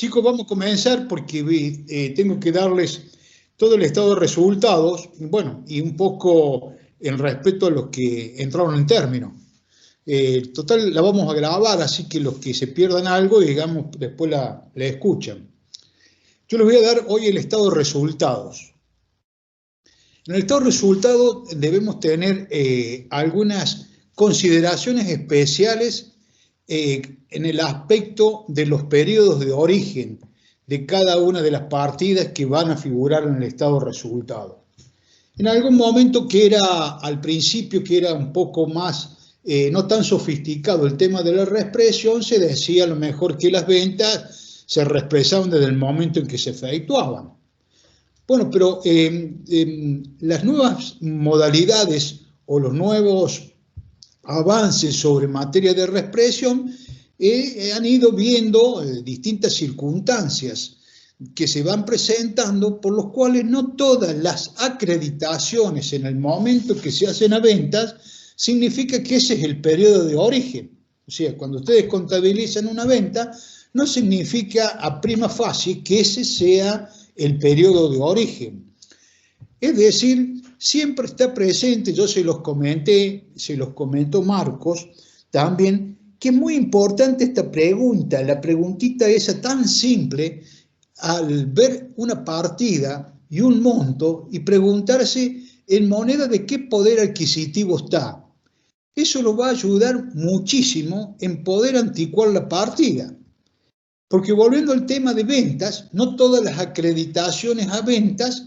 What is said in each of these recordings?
Chicos, vamos a comenzar porque tengo que darles todo el estado de resultados, bueno, y un poco en respeto a los que entraron en término. Total, la vamos a grabar, así que los que se pierdan algo, digamos, después la escuchan. Yo les voy a dar hoy el estado de resultados. En el estado de resultados debemos tener algunas consideraciones especiales en el aspecto de los periodos de origen de cada una de las partidas que van a figurar en el estado de resultado. En algún momento que era, al principio, que era un poco más, no tan sofisticado el tema de la reexpresión, se decía a lo mejor que las ventas se reexpresaban desde el momento en que se efectuaban. Bueno, pero las nuevas modalidades o los nuevos avances sobre materia de reexpresión han ido viendo distintas circunstancias que se van presentando, por los cuales no todas las acreditaciones en el momento que se hacen a ventas significa que ese es el periodo de origen. O sea, cuando ustedes contabilizan una venta, no significa a prima facie que ese sea el periodo de origen. Es decir, siempre está presente, yo se los comentó Marcos también, que es muy importante esta pregunta, la preguntita esa tan simple, al ver una partida y un monto y preguntarse en moneda de qué poder adquisitivo está. Eso lo va a ayudar muchísimo en poder anticuar la partida. Porque volviendo al tema de ventas, no todas las acreditaciones a ventas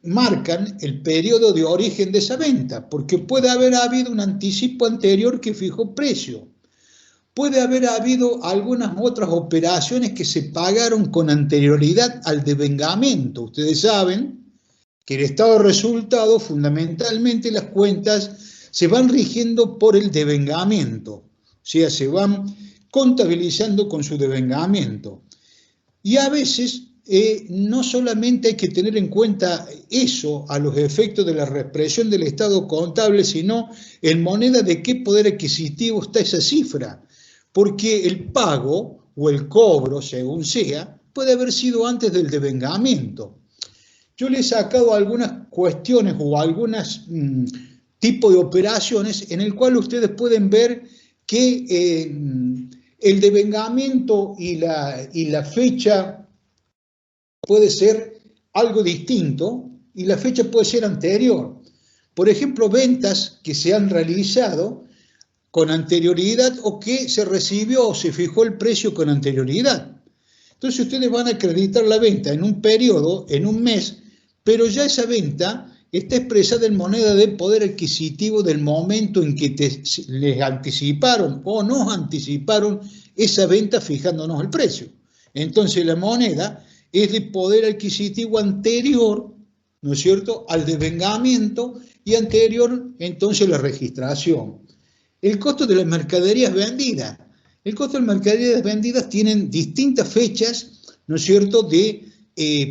marcan el periodo de origen de esa venta, porque puede haber habido un anticipo anterior que fijó precio. Puede haber habido algunas otras operaciones que se pagaron con anterioridad al devengamiento. Ustedes saben que el estado de resultado, fundamentalmente las cuentas, se van rigiendo por el devengamiento. O sea, se van contabilizando con su devengamiento. Y a veces no solamente hay que tener en cuenta eso a los efectos de la reexpresión del estado contable, sino en moneda de qué poder adquisitivo está esa cifra. Porque el pago o el cobro, según sea, puede haber sido antes del devengamiento. Yo le he sacado algunas cuestiones o algunos tipos de operaciones en el cual ustedes pueden ver que el devengamiento y la fecha puede ser algo distinto y la fecha puede ser anterior. Por ejemplo, ventas que se han realizado con anterioridad o que se recibió o se fijó el precio con anterioridad. Entonces ustedes van a acreditar la venta en un periodo, en un mes, pero ya esa venta está expresada en moneda de poder adquisitivo del momento en que les anticiparon o nos anticiparon esa venta fijándonos el precio. Entonces la moneda es de poder adquisitivo anterior, ¿no es cierto?, al devengamiento y anterior entonces la registración. El costo de las mercaderías vendidas. El costo de las mercaderías vendidas tienen distintas fechas, ¿no es cierto?,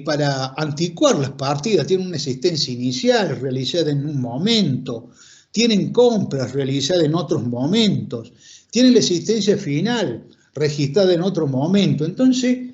para anticuar las partidas. Tienen una existencia inicial realizada en un momento, tienen compras realizadas en otros momentos, tienen la existencia final registrada en otro momento. Entonces,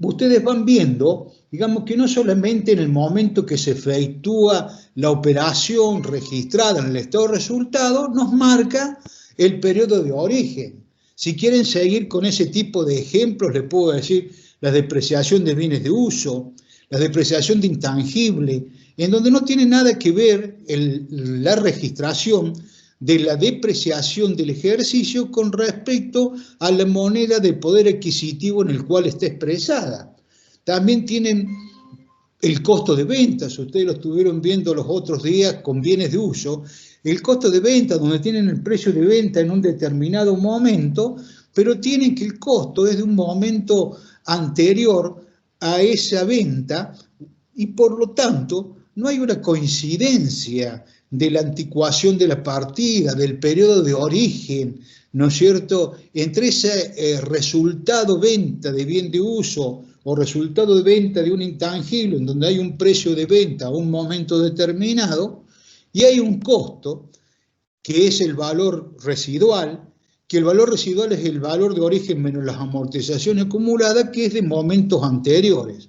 ustedes van viendo, digamos que no solamente en el momento que se efectúa la operación registrada en el estado de resultado, nos marca el periodo de origen. Si quieren seguir con ese tipo de ejemplos, les puedo decir la depreciación de bienes de uso, la depreciación de intangible, en donde no tiene nada que ver la registración de la depreciación del ejercicio con respecto a la moneda de poder adquisitivo en el cual está expresada. También tienen el costo de ventas, ustedes lo estuvieron viendo los otros días con bienes de uso, el costo de venta donde tienen el precio de venta en un determinado momento, pero tienen que el costo es de un momento anterior a esa venta y por lo tanto no hay una coincidencia de la anticuación de la partida, del periodo de origen, ¿no es cierto?, entre ese resultado venta de bien de uso o resultado de venta de un intangible, en donde hay un precio de venta a un momento determinado, y hay un costo, que es el valor residual, que el valor residual es el valor de origen menos las amortizaciones acumuladas, que es de momentos anteriores.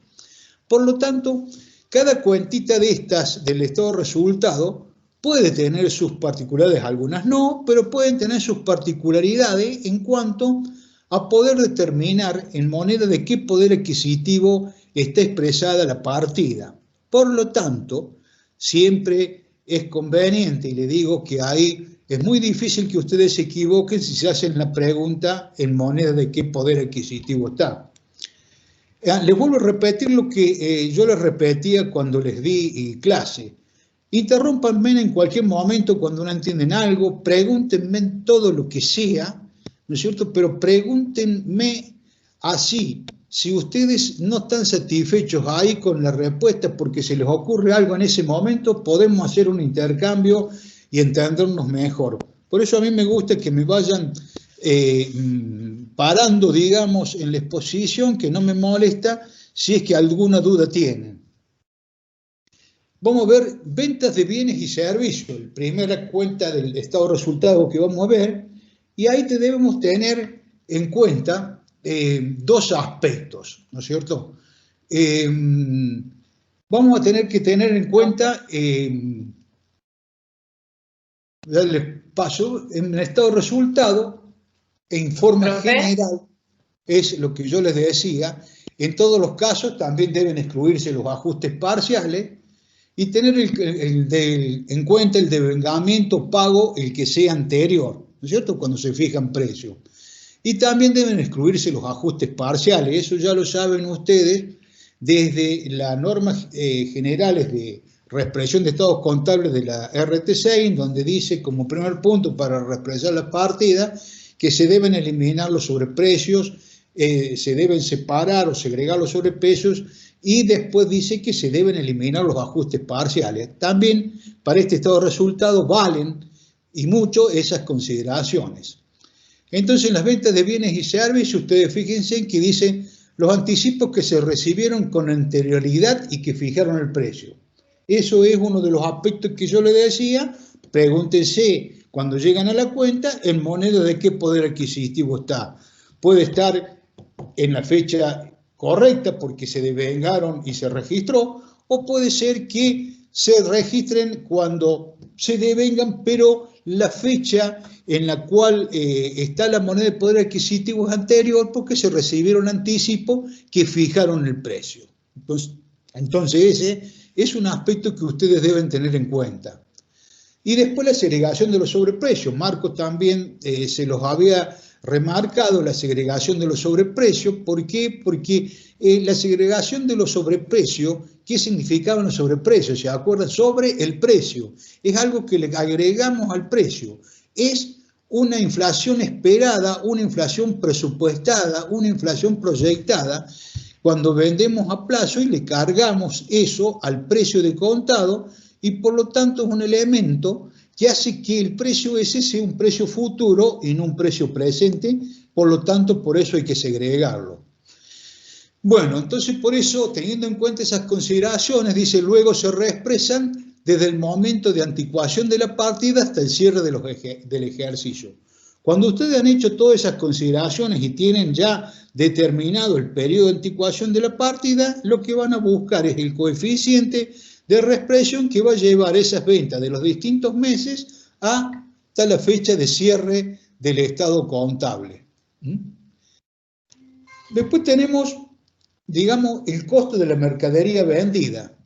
Por lo tanto, cada cuentita de estas del estado de resultado puede tener sus particularidades, algunas no, pero pueden tener sus particularidades en cuanto a poder determinar en moneda de qué poder adquisitivo está expresada la partida. Por lo tanto, siempre es conveniente, y le digo que ahí es muy difícil que ustedes se equivoquen si se hacen la pregunta en moneda de qué poder adquisitivo está. Les vuelvo a repetir lo que yo les repetía cuando les di clase. Interrúmpanme en cualquier momento cuando no entienden algo, pregúntenme todo lo que sea, ¿no es cierto? Pero pregúntenme así. Si ustedes no están satisfechos ahí con la respuesta porque se les ocurre algo en ese momento, podemos hacer un intercambio y entendernos mejor. Por eso a mí me gusta que me vayan parando, digamos, en la exposición, que no me molesta si es que alguna duda tienen. Vamos a ver ventas de bienes y servicios, la primera cuenta del estado de resultados que vamos a ver, y ahí debemos tener en cuenta dos aspectos, ¿no es cierto? Vamos a tener que tener en cuenta, darle paso, en el estado de resultado, en forma general, es lo que yo les decía, en todos los casos también deben excluirse los ajustes parciales y tener en cuenta el devengamiento pago, el que sea anterior, ¿no es cierto?, cuando se fijan precios. Y también deben excluirse los ajustes parciales, eso ya lo saben ustedes desde las normas generales de reexpresión de estados contables de la RT6, donde dice como primer punto para reexpresar la partida que se deben eliminar los sobreprecios, se deben separar o segregar los sobreprecios, y después dice que se deben eliminar los ajustes parciales. También para este estado de resultados valen y mucho esas consideraciones. Entonces, en las ventas de bienes y servicios, ustedes fíjense en que dice los anticipos que se recibieron con anterioridad y que fijaron el precio. Eso es uno de los aspectos que yo les decía. Pregúntense cuando llegan a la cuenta en moneda de qué poder adquisitivo está. Puede estar en la fecha correcta porque se devengaron y se registró, o puede ser que se registren cuando se devengan, pero la fecha en la cual está la moneda de poder adquisitivo es anterior porque se recibieron anticipo que fijaron el precio. Entonces ese es un aspecto que ustedes deben tener en cuenta. Y después la segregación de los sobreprecios. Marco también se los había remarcado, la segregación de los sobreprecios. ¿Por qué? Porque la segregación de los sobreprecios, ¿qué significaban los sobreprecios? ¿Se acuerdan? Sobre el precio. Es algo que le agregamos al precio. Es una inflación esperada, una inflación presupuestada, una inflación proyectada, cuando vendemos a plazo y le cargamos eso al precio de contado, y por lo tanto es un elemento que hace que el precio ese sea un precio futuro y no un precio presente, por lo tanto por eso hay que segregarlo. Bueno, entonces por eso, teniendo en cuenta esas consideraciones, dice, luego se reexpresan desde el momento de anticuación de la partida hasta el cierre del ejercicio. Cuando ustedes han hecho todas esas consideraciones y tienen ya determinado el periodo de anticuación de la partida, lo que van a buscar es el coeficiente de reexpresión que va a llevar esas ventas de los distintos meses hasta la fecha de cierre del estado contable. Después tenemos, digamos, el costo de la mercadería vendida,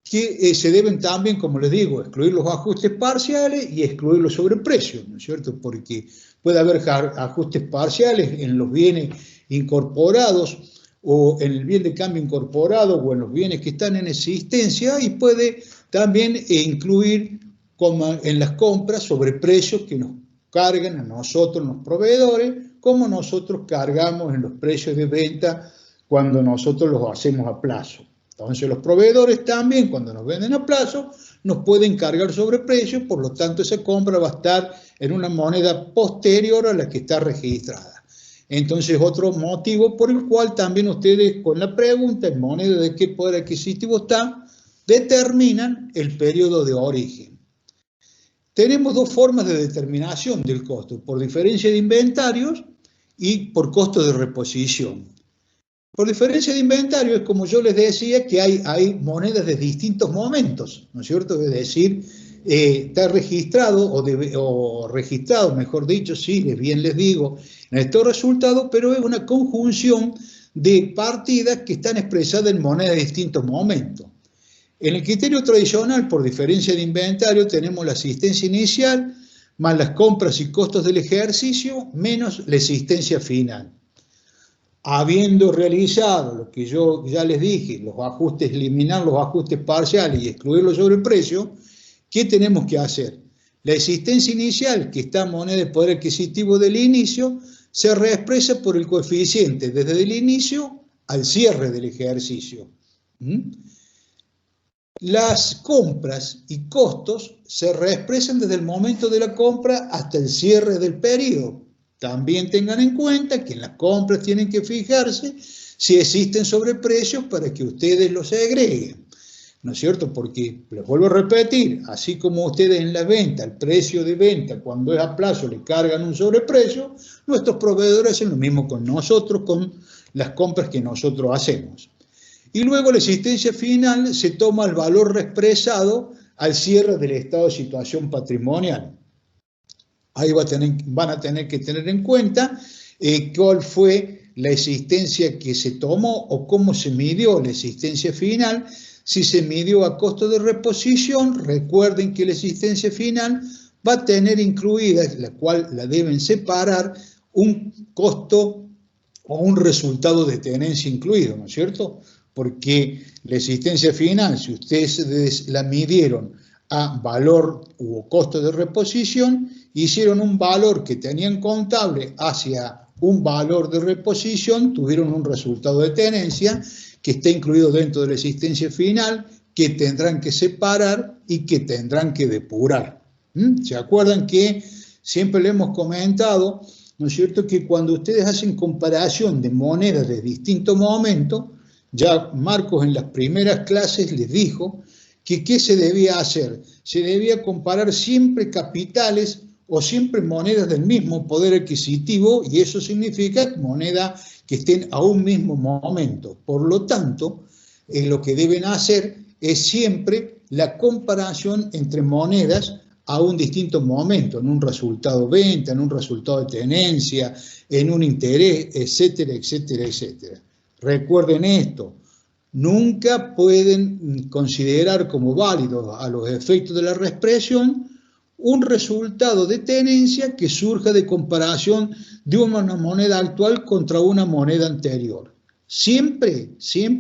que se deben también, como les digo, excluir los ajustes parciales y excluir los sobreprecios, ¿no es cierto? Porque puede haber ajustes parciales en los bienes incorporados o en el bien de cambio incorporado o en los bienes que están en existencia, y puede también incluir como en las compras sobreprecios que nos cargan a nosotros los proveedores, como nosotros cargamos en los precios de venta cuando nosotros los hacemos a plazo. Entonces los proveedores también, cuando nos venden a plazo, nos pueden cargar sobreprecios, por lo tanto esa compra va a estar en una moneda posterior a la que está registrada. Entonces otro motivo por el cual también ustedes con la pregunta en moneda de qué poder adquisitivo está, determinan el periodo de origen. Tenemos dos formas de determinación del costo, por diferencia de inventarios y por costo de reposición. Por diferencia de inventario es como yo les decía que hay monedas de distintos momentos, ¿no es cierto? Es decir, está registrado o registrado, mejor dicho, sí, bien les digo, en estos resultados, pero es una conjunción de partidas que están expresadas en monedas de distintos momentos. En el criterio tradicional, por diferencia de inventario, tenemos la asistencia inicial, más las compras y costos del ejercicio, menos la existencia final. Habiendo realizado lo que yo ya les dije, los ajustes, eliminar los ajustes parciales y excluir los sobreprecios, ¿qué tenemos que hacer? La existencia inicial, que está en moneda de poder adquisitivo del inicio, se reexpresa por el coeficiente desde el inicio al cierre del ejercicio. Las compras y costos se reexpresan desde el momento de la compra hasta el cierre del periodo. También tengan en cuenta que en las compras tienen que fijarse si existen sobreprecios para que ustedes los agreguen, ¿no es cierto? Porque, les vuelvo a repetir, así como ustedes en la venta, el precio de venta, cuando es a plazo, le cargan un sobreprecio, nuestros proveedores hacen lo mismo con nosotros, con las compras que nosotros hacemos. Y luego la existencia final se toma el valor reexpresado al cierre del estado de situación patrimonial. Ahí van a tener que tener en cuenta cuál fue la existencia que se tomó o cómo se midió la existencia final. Si se midió a costo de reposición, recuerden que la existencia final va a tener incluida, la cual la deben separar, un costo o un resultado de tenencia incluido, ¿no es cierto? Porque la existencia final, si ustedes la midieron a valor o costo de reposición, hicieron un valor que tenían contable hacia un valor de reposición, tuvieron un resultado de tenencia que está incluido dentro de la existencia final, que tendrán que separar y que tendrán que depurar. ¿Se acuerdan que siempre le hemos comentado, ¿no es cierto?, que cuando ustedes hacen comparación de monedas de distintos momentos, ya Marcos en las primeras clases les dijo que ¿qué se debía hacer? Se debía comparar siempre capitales o siempre monedas del mismo poder adquisitivo, y eso significa monedas que estén a un mismo momento. Por lo tanto, lo que deben hacer es siempre la comparación entre monedas a un distinto momento, en un resultado venta, en un resultado de tenencia, en un interés, etcétera, etcétera, etcétera. Recuerden esto, nunca pueden considerar como válido a los efectos de la reexpresión un resultado de tenencia que surja de comparación de una moneda actual contra una moneda anterior. Siempre,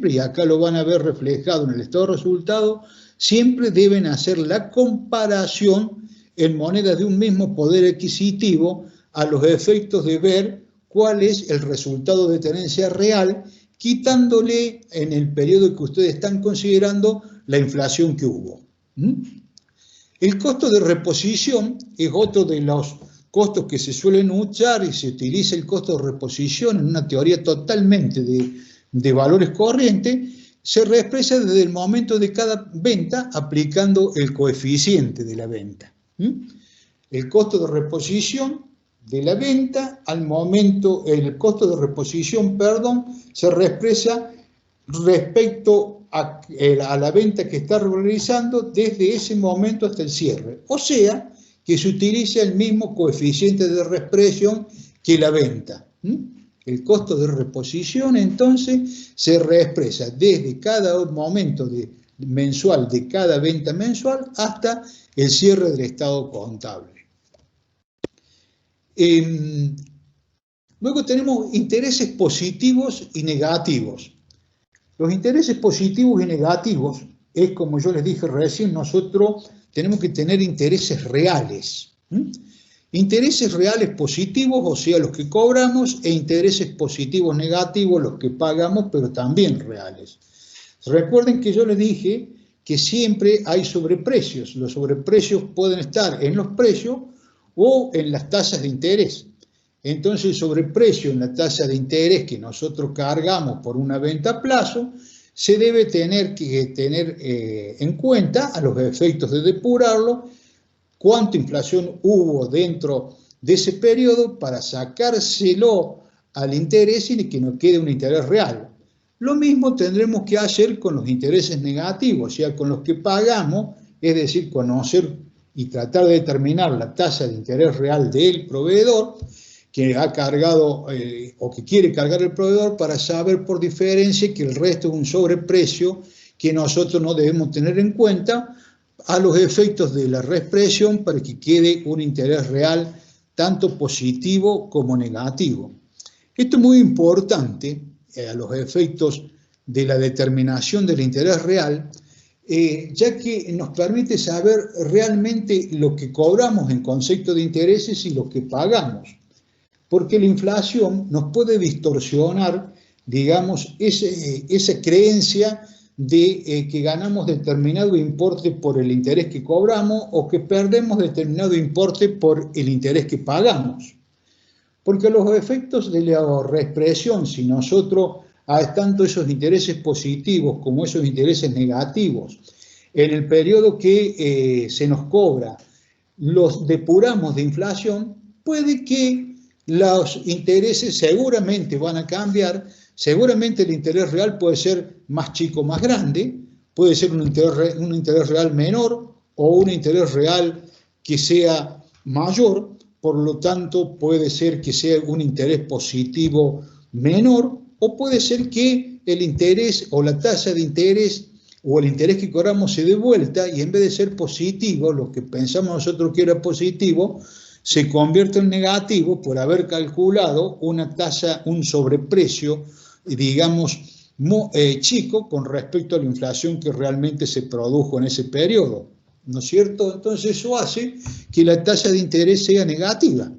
y acá lo van a ver reflejado en el estado de resultado, siempre deben hacer la comparación en monedas de un mismo poder adquisitivo a los efectos de ver cuál es el resultado de tenencia real, quitándole en el periodo que ustedes están considerando la inflación que hubo. El costo de reposición es otro de los costos que se suelen usar y se utiliza el costo de reposición en una teoría totalmente de valores corrientes. Se reexpresa desde el momento de cada venta aplicando el coeficiente de la venta. El costo de reposición de la venta al momento, el costo de reposición, se reexpresa respecto a la venta que está realizando desde ese momento hasta el cierre. O sea, que se utiliza el mismo coeficiente de reexpresión que la venta. El costo de reposición, entonces, se reexpresa desde cada momento mensual de cada venta mensual hasta el cierre del estado contable. Luego tenemos intereses positivos y negativos. Los intereses positivos y negativos es, como yo les dije recién, nosotros tenemos que tener intereses reales. Intereses reales positivos, o sea, los que cobramos, e intereses positivos negativos, los que pagamos, pero también reales. Recuerden que yo les dije que siempre hay sobreprecios. Los sobreprecios pueden estar en los precios o en las tasas de interés. Entonces, el sobreprecio en la tasa de interés que nosotros cargamos por una venta a plazo se debe tener que tener en cuenta a los efectos de depurarlo cuánta inflación hubo dentro de ese periodo para sacárselo al interés y que nos quede un interés real. Lo mismo tendremos que hacer con los intereses negativos, o sea, con los que pagamos, es decir, conocer y tratar de determinar la tasa de interés real del proveedor que ha cargado o que quiere cargar el proveedor, para saber por diferencia que el resto es un sobreprecio que nosotros no debemos tener en cuenta a los efectos de la reexpresión, para que quede un interés real tanto positivo como negativo. Esto es muy importante a los efectos de la determinación del interés real, ya que nos permite saber realmente lo que cobramos en concepto de intereses y lo que pagamos, porque la inflación nos puede distorsionar, digamos, esa creencia de que ganamos determinado importe por el interés que cobramos o que perdemos determinado importe por el interés que pagamos. Porque los efectos de la reexpresión, si nosotros, tanto esos intereses positivos como esos intereses negativos, en el periodo que se nos cobra, los depuramos de inflación, puede que los intereses seguramente van a cambiar. Seguramente el interés real puede ser más chico o más grande, puede ser un interés real menor o un interés real que sea mayor. Por lo tanto, puede ser que sea un interés positivo menor, o puede ser que el interés o la tasa de interés o el interés que cobramos se dé vuelta y en vez de ser positivo, lo que pensamos nosotros que era positivo, se convierte en negativo por haber calculado una tasa, un sobreprecio, digamos, chico con respecto a la inflación que realmente se produjo en ese periodo, ¿no es cierto? Entonces eso hace que la tasa de interés sea negativa,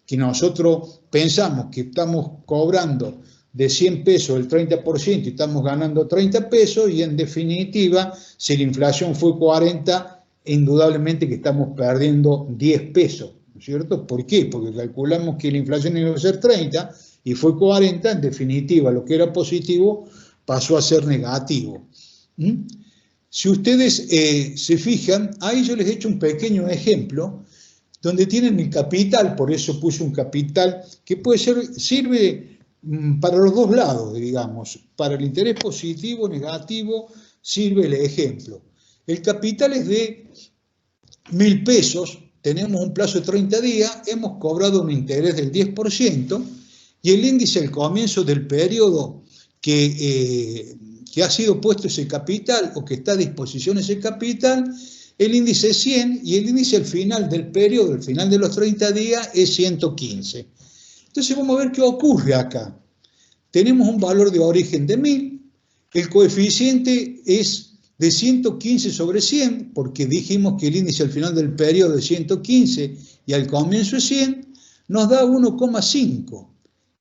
que nosotros pensamos que estamos cobrando de 100 pesos el 30% y estamos ganando 30 pesos, y en definitiva, si la inflación fue 40, indudablemente que estamos perdiendo 10 pesos, ¿no es cierto? ¿Por qué? Porque calculamos que la inflación iba a ser 30 y fue 40, en definitiva, lo que era positivo pasó a ser negativo. Si ustedes se fijan, ahí yo les he hecho un pequeño ejemplo donde tienen el capital, por eso puse un capital que puede ser, sirve para los dos lados, digamos, para el interés positivo, negativo, sirve el ejemplo. El capital es de 1.000 pesos, tenemos un plazo de 30 días, hemos cobrado un interés del 10%, y el índice al comienzo del periodo que ha sido puesto ese capital o que está a disposición ese capital, el índice es 100, y el índice al final del periodo, al final de los 30 días, es 115. Entonces vamos a ver qué ocurre acá. Tenemos un valor de origen de 1.000, el coeficiente es de 115 sobre 100, porque dijimos que el índice al final del periodo es 115 y al comienzo es 100, nos da 1,5.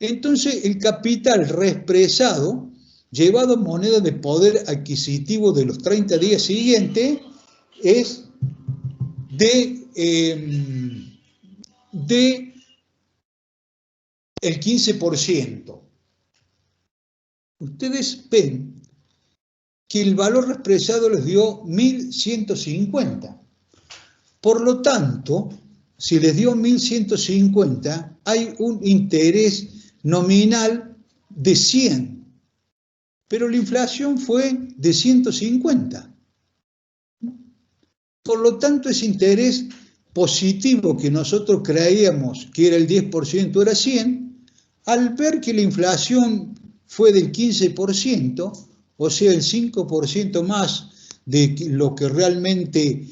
Entonces el capital reexpresado, llevado a moneda de poder adquisitivo de los 30 días siguientes, es de el 15%. Ustedes ven que el valor reexpresado les dio 1.150. Por lo tanto, si les dio 1.150, hay un interés nominal de 100, pero la inflación fue de 150. Por lo tanto, ese interés positivo que nosotros creíamos que era el 10%, era 100, al ver que la inflación fue del 15%, o sea, el 5% más de lo que realmente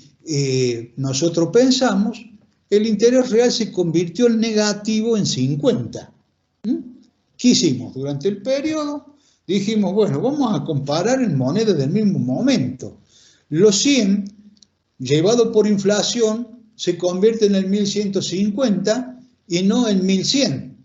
nosotros pensamos, el interés real se convirtió en negativo en 50. ¿Qué hicimos? Durante el periodo dijimos, bueno, vamos a comparar en monedas del mismo momento. Los 100, llevado por inflación, se convierten en 1.150 y no en 1.100.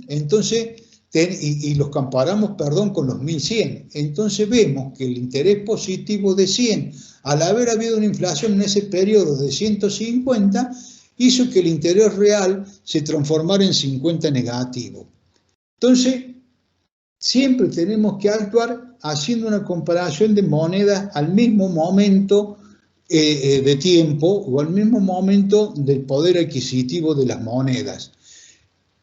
Entonces, y los comparamos, con los 1.100. Entonces vemos que el interés positivo de 100, al haber habido una inflación en ese periodo de 150, hizo que el interés real se transformara en 50 negativo. Entonces, siempre tenemos que actuar haciendo una comparación de monedas al mismo momento de tiempo o al mismo momento del poder adquisitivo de las monedas.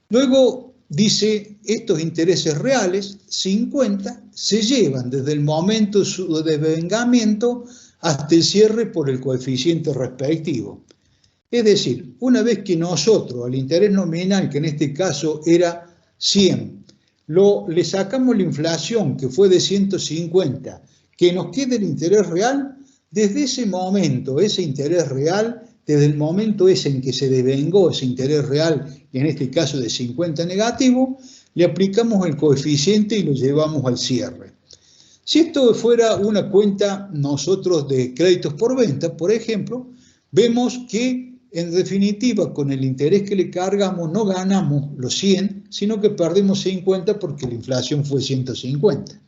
Luego dice, estos intereses reales, 50, se llevan desde el momento de su devengamiento hasta el cierre por el coeficiente respectivo. Es decir, una vez que nosotros, al interés nominal, que en este caso era 100, le sacamos la inflación, que fue de 150, que nos quede el interés real, desde ese momento, ese interés real, desde el momento ese en que se devengó ese interés real, y en este caso de 50 negativo, le aplicamos el coeficiente y lo llevamos al cierre. Si esto fuera una cuenta nosotros de créditos por venta, por ejemplo, vemos que en definitiva con el interés que le cargamos no ganamos los 100, sino que perdemos 50 porque la inflación fue 150.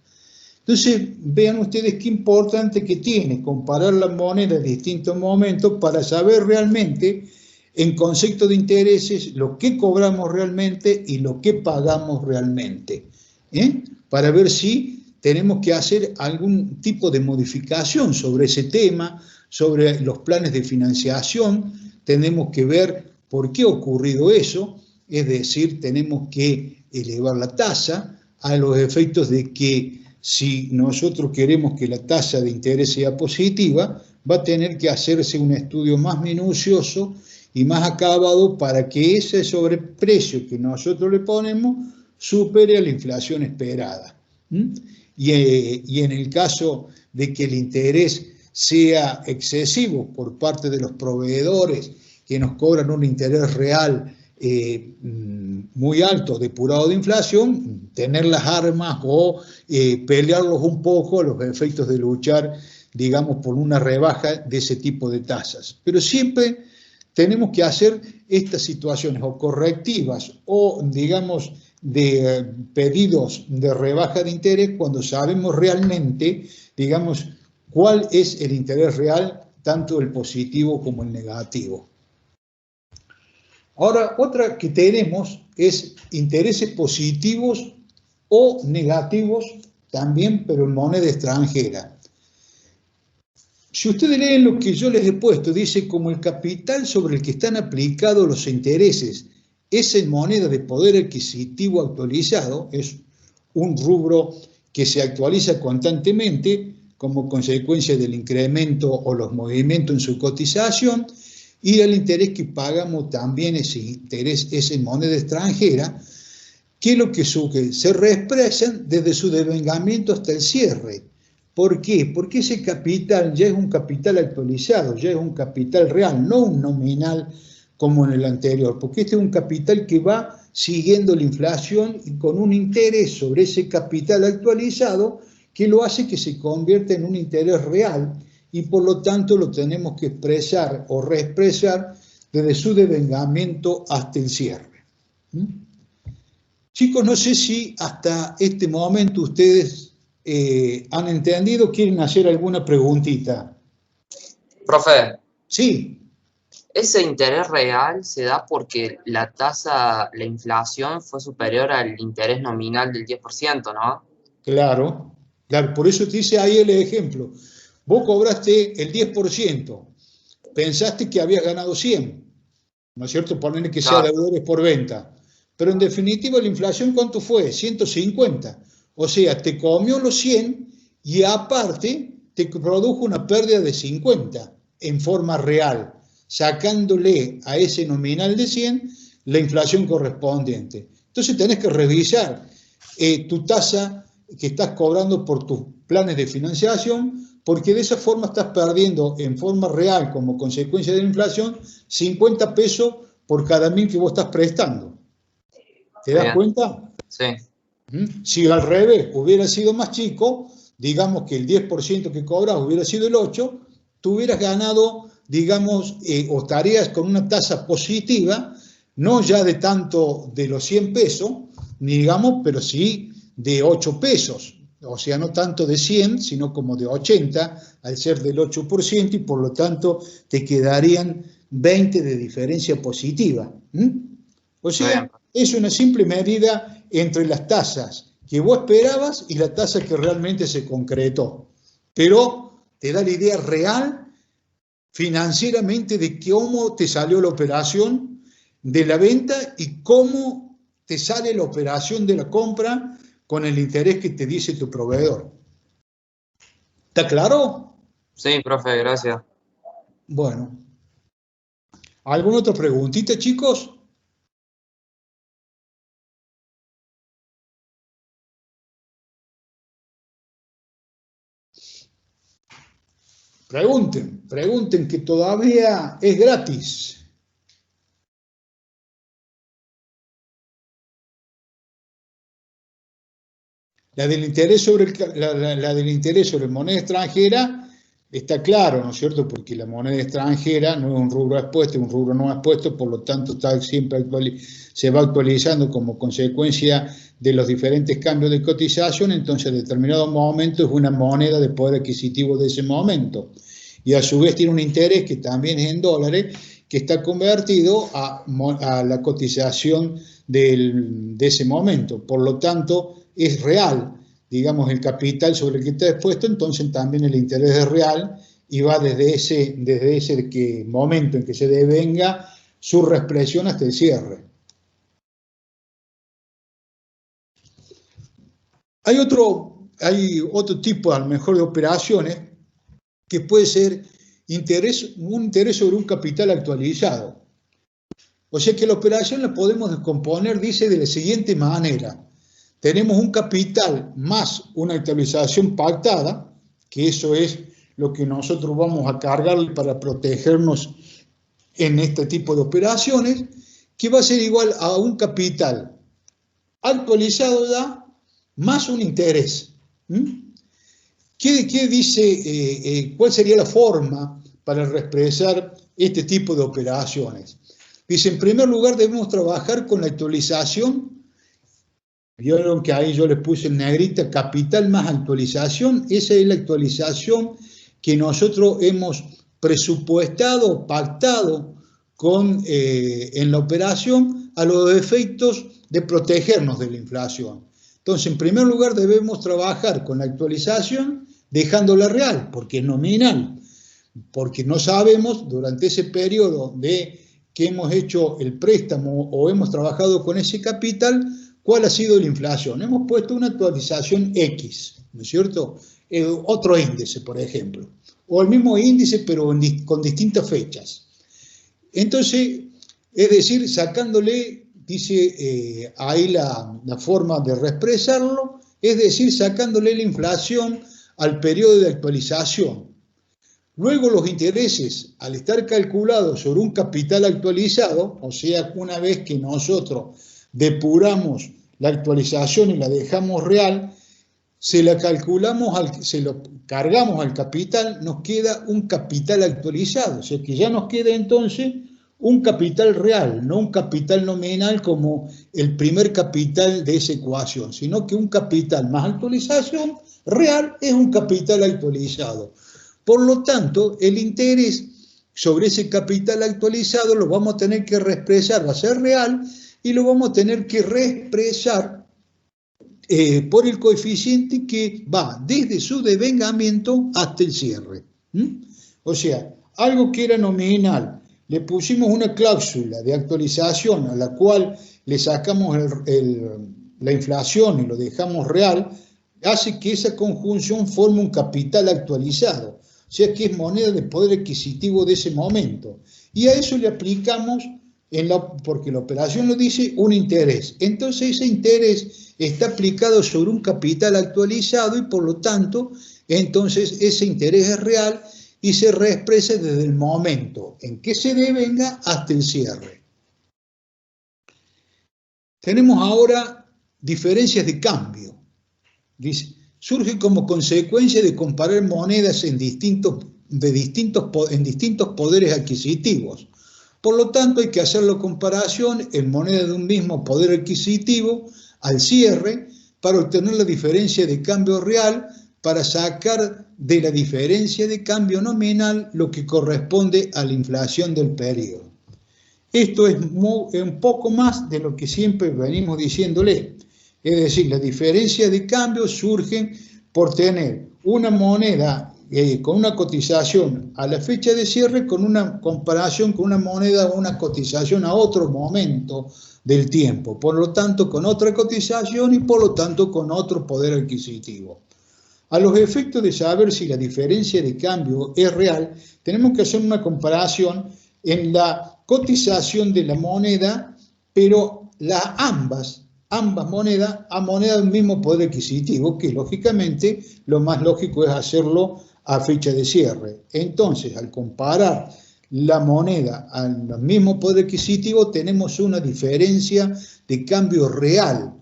Entonces, vean ustedes qué importante que tiene comparar las monedas en distintos momentos para saber realmente, en concepto de intereses, lo que cobramos realmente y lo que pagamos realmente. Para ver si tenemos que hacer algún tipo de modificación sobre ese tema, sobre los planes de financiación. Tenemos que ver por qué ha ocurrido eso, es decir, tenemos que elevar la tasa a los efectos de que si nosotros queremos que la tasa de interés sea positiva, va a tener que hacerse un estudio más minucioso y más acabado para que ese sobreprecio que nosotros le ponemos supere a la inflación esperada. Y en el caso de que el interés sea excesivo por parte de los proveedores que nos cobran un interés real muy alto, depurado de inflación, tener las armas o pelearlos un poco a los efectos de luchar, digamos, por una rebaja de ese tipo de tasas. Pero siempre tenemos que hacer estas situaciones o correctivas o, digamos, de pedidos de rebaja de interés cuando sabemos realmente, digamos, cuál es el interés real, tanto el positivo como el negativo. Ahora, otra que tenemos es intereses positivos o negativos también, pero en moneda extranjera. Si ustedes leen lo que yo les he puesto, dice como el capital sobre el que están aplicados los intereses es en moneda de poder adquisitivo actualizado, es un rubro que se actualiza constantemente como consecuencia del incremento o los movimientos en su cotización, y el interés que pagamos también, ese interés es en moneda extranjera, que es lo que se reexpresan desde su devengamiento hasta el cierre. ¿Por qué? Porque ese capital ya es un capital actualizado, ya es un capital real, no un nominal como en el anterior, porque este es un capital que va siguiendo la inflación y con un interés sobre ese capital actualizado que lo hace que se convierta en un interés real, y por lo tanto lo tenemos que expresar o reexpresar desde su devengamiento hasta el cierre. Chicos, no sé si hasta este momento ustedes han entendido, quieren hacer alguna preguntita. Profe. Sí. Ese interés real se da porque la tasa, la inflación fue superior al interés nominal del 10%, ¿no? Claro, claro, por eso te dice ahí el ejemplo. Vos cobraste el 10%, pensaste que habías ganado 100, ¿no es cierto? Ponerle que sea deudores por venta. Pero en definitiva la inflación, ¿cuánto fue? 150. O sea, te comió los 100 y aparte te produjo una pérdida de 50 en forma real, sacándole a ese nominal de 100 la inflación correspondiente. Entonces tenés que revisar tu tasa que estás cobrando por tus planes de financiación, porque de esa forma estás perdiendo en forma real, como consecuencia de la inflación, 50 pesos por cada 1000 que vos estás prestando. ¿Te das cuenta? Sí. Si al revés hubiera sido más chico, digamos que el 10% que cobras hubiera sido el 8%, tú hubieras ganado, digamos, o estarías con una tasa positiva, no ya de tanto de los 100 pesos, digamos, pero sí de 8 pesos. O sea, no tanto de 100, sino como de 80, al ser del 8%, y por lo tanto te quedarían 20 de diferencia positiva. O sea, es una simple medida entre las tasas que vos esperabas y la tasa que realmente se concretó. Pero te da la idea real financieramente de cómo te salió la operación de la venta y cómo te sale la operación de la compra con el interés que te dice tu proveedor. ¿Está claro? Sí, profe, gracias. Bueno. ¿Alguna otra preguntita, chicos? Pregunten que todavía es gratis. La del interés sobre la del interés sobre moneda extranjera está claro, ¿no es cierto? Porque la moneda extranjera no es un rubro expuesto, es un rubro no expuesto, por lo tanto está siempre se va actualizando como consecuencia de los diferentes cambios de cotización, entonces a determinado momento es una moneda de poder adquisitivo de ese momento. Y a su vez tiene un interés que también es en dólares, que está convertido a la cotización de ese momento. Por lo tanto, es real, digamos, el capital sobre el que está expuesto, entonces también el interés es real y va desde ese momento en que se devenga su reexpresión hasta el cierre. Hay otro tipo, a lo mejor, de operaciones que puede ser un interés sobre un capital actualizado. O sea que la operación la podemos descomponer, dice, de la siguiente manera. Tenemos un capital más una actualización pactada, que eso es lo que nosotros vamos a cargarle para protegernos en este tipo de operaciones, que va a ser igual a un capital actualizado ya más un interés. ¿Qué dice, cuál sería la forma para reexpresar este tipo de operaciones? Dice, en primer lugar debemos trabajar con la actualización. Vieron que ahí yo le puse en negrita capital más actualización. Esa es la actualización que nosotros hemos presupuestado, pactado en la operación a los efectos de protegernos de la inflación. Entonces, en primer lugar, debemos trabajar con la actualización dejándola real, porque es nominal, porque no sabemos durante ese periodo de que hemos hecho el préstamo o hemos trabajado con ese capital, cuál ha sido la inflación. Hemos puesto una actualización X, ¿no es cierto? Otro índice, por ejemplo, o el mismo índice, pero con distintas fechas. Entonces, es decir, sacándole, dice ahí la forma de reexpresarlo, es decir, sacándole la inflación al periodo de actualización. Luego los intereses, al estar calculados sobre un capital actualizado, o sea, una vez que nosotros depuramos la actualización y la dejamos real, se lo cargamos al capital, nos queda un capital actualizado, o sea que ya nos queda entonces un capital real, no un capital nominal como el primer capital de esa ecuación, sino que un capital más actualización real es un capital actualizado. Por lo tanto, el interés sobre ese capital actualizado lo vamos a tener que reexpresar, va a ser real, y lo vamos a tener que reexpresar por el coeficiente que va desde su devengamiento hasta el cierre. O sea, algo que era nominal, le pusimos una cláusula de actualización a la cual le sacamos la inflación y lo dejamos real, hace que esa conjunción forme un capital actualizado, o sea que es moneda de poder adquisitivo de ese momento. Y a eso le aplicamos, porque la operación lo dice, un interés. Entonces ese interés está aplicado sobre un capital actualizado y por lo tanto, entonces ese interés es real y se reexpresa desde el momento en que se devenga hasta el cierre. Tenemos ahora diferencias de cambio. Dice, surge como consecuencia de comparar monedas en distintos poderes adquisitivos. Por lo tanto, hay que hacer la comparación en moneda de un mismo poder adquisitivo al cierre para obtener la diferencia de cambio real, para sacar de la diferencia de cambio nominal lo que corresponde a la inflación del periodo. Esto es un poco más de lo que siempre venimos diciéndole. Es decir, la diferencia de cambio surge por tener una moneda con una cotización a la fecha de cierre con una comparación con una moneda o una cotización a otro momento del tiempo, por lo tanto con otra cotización y por lo tanto con otro poder adquisitivo. A los efectos de saber si la diferencia de cambio es real, tenemos que hacer una comparación en la cotización de la moneda, pero ambas monedas a moneda del mismo poder adquisitivo, que lógicamente lo más lógico es hacerlo a fecha de cierre. Entonces, al comparar la moneda al mismo poder adquisitivo, tenemos una diferencia de cambio real.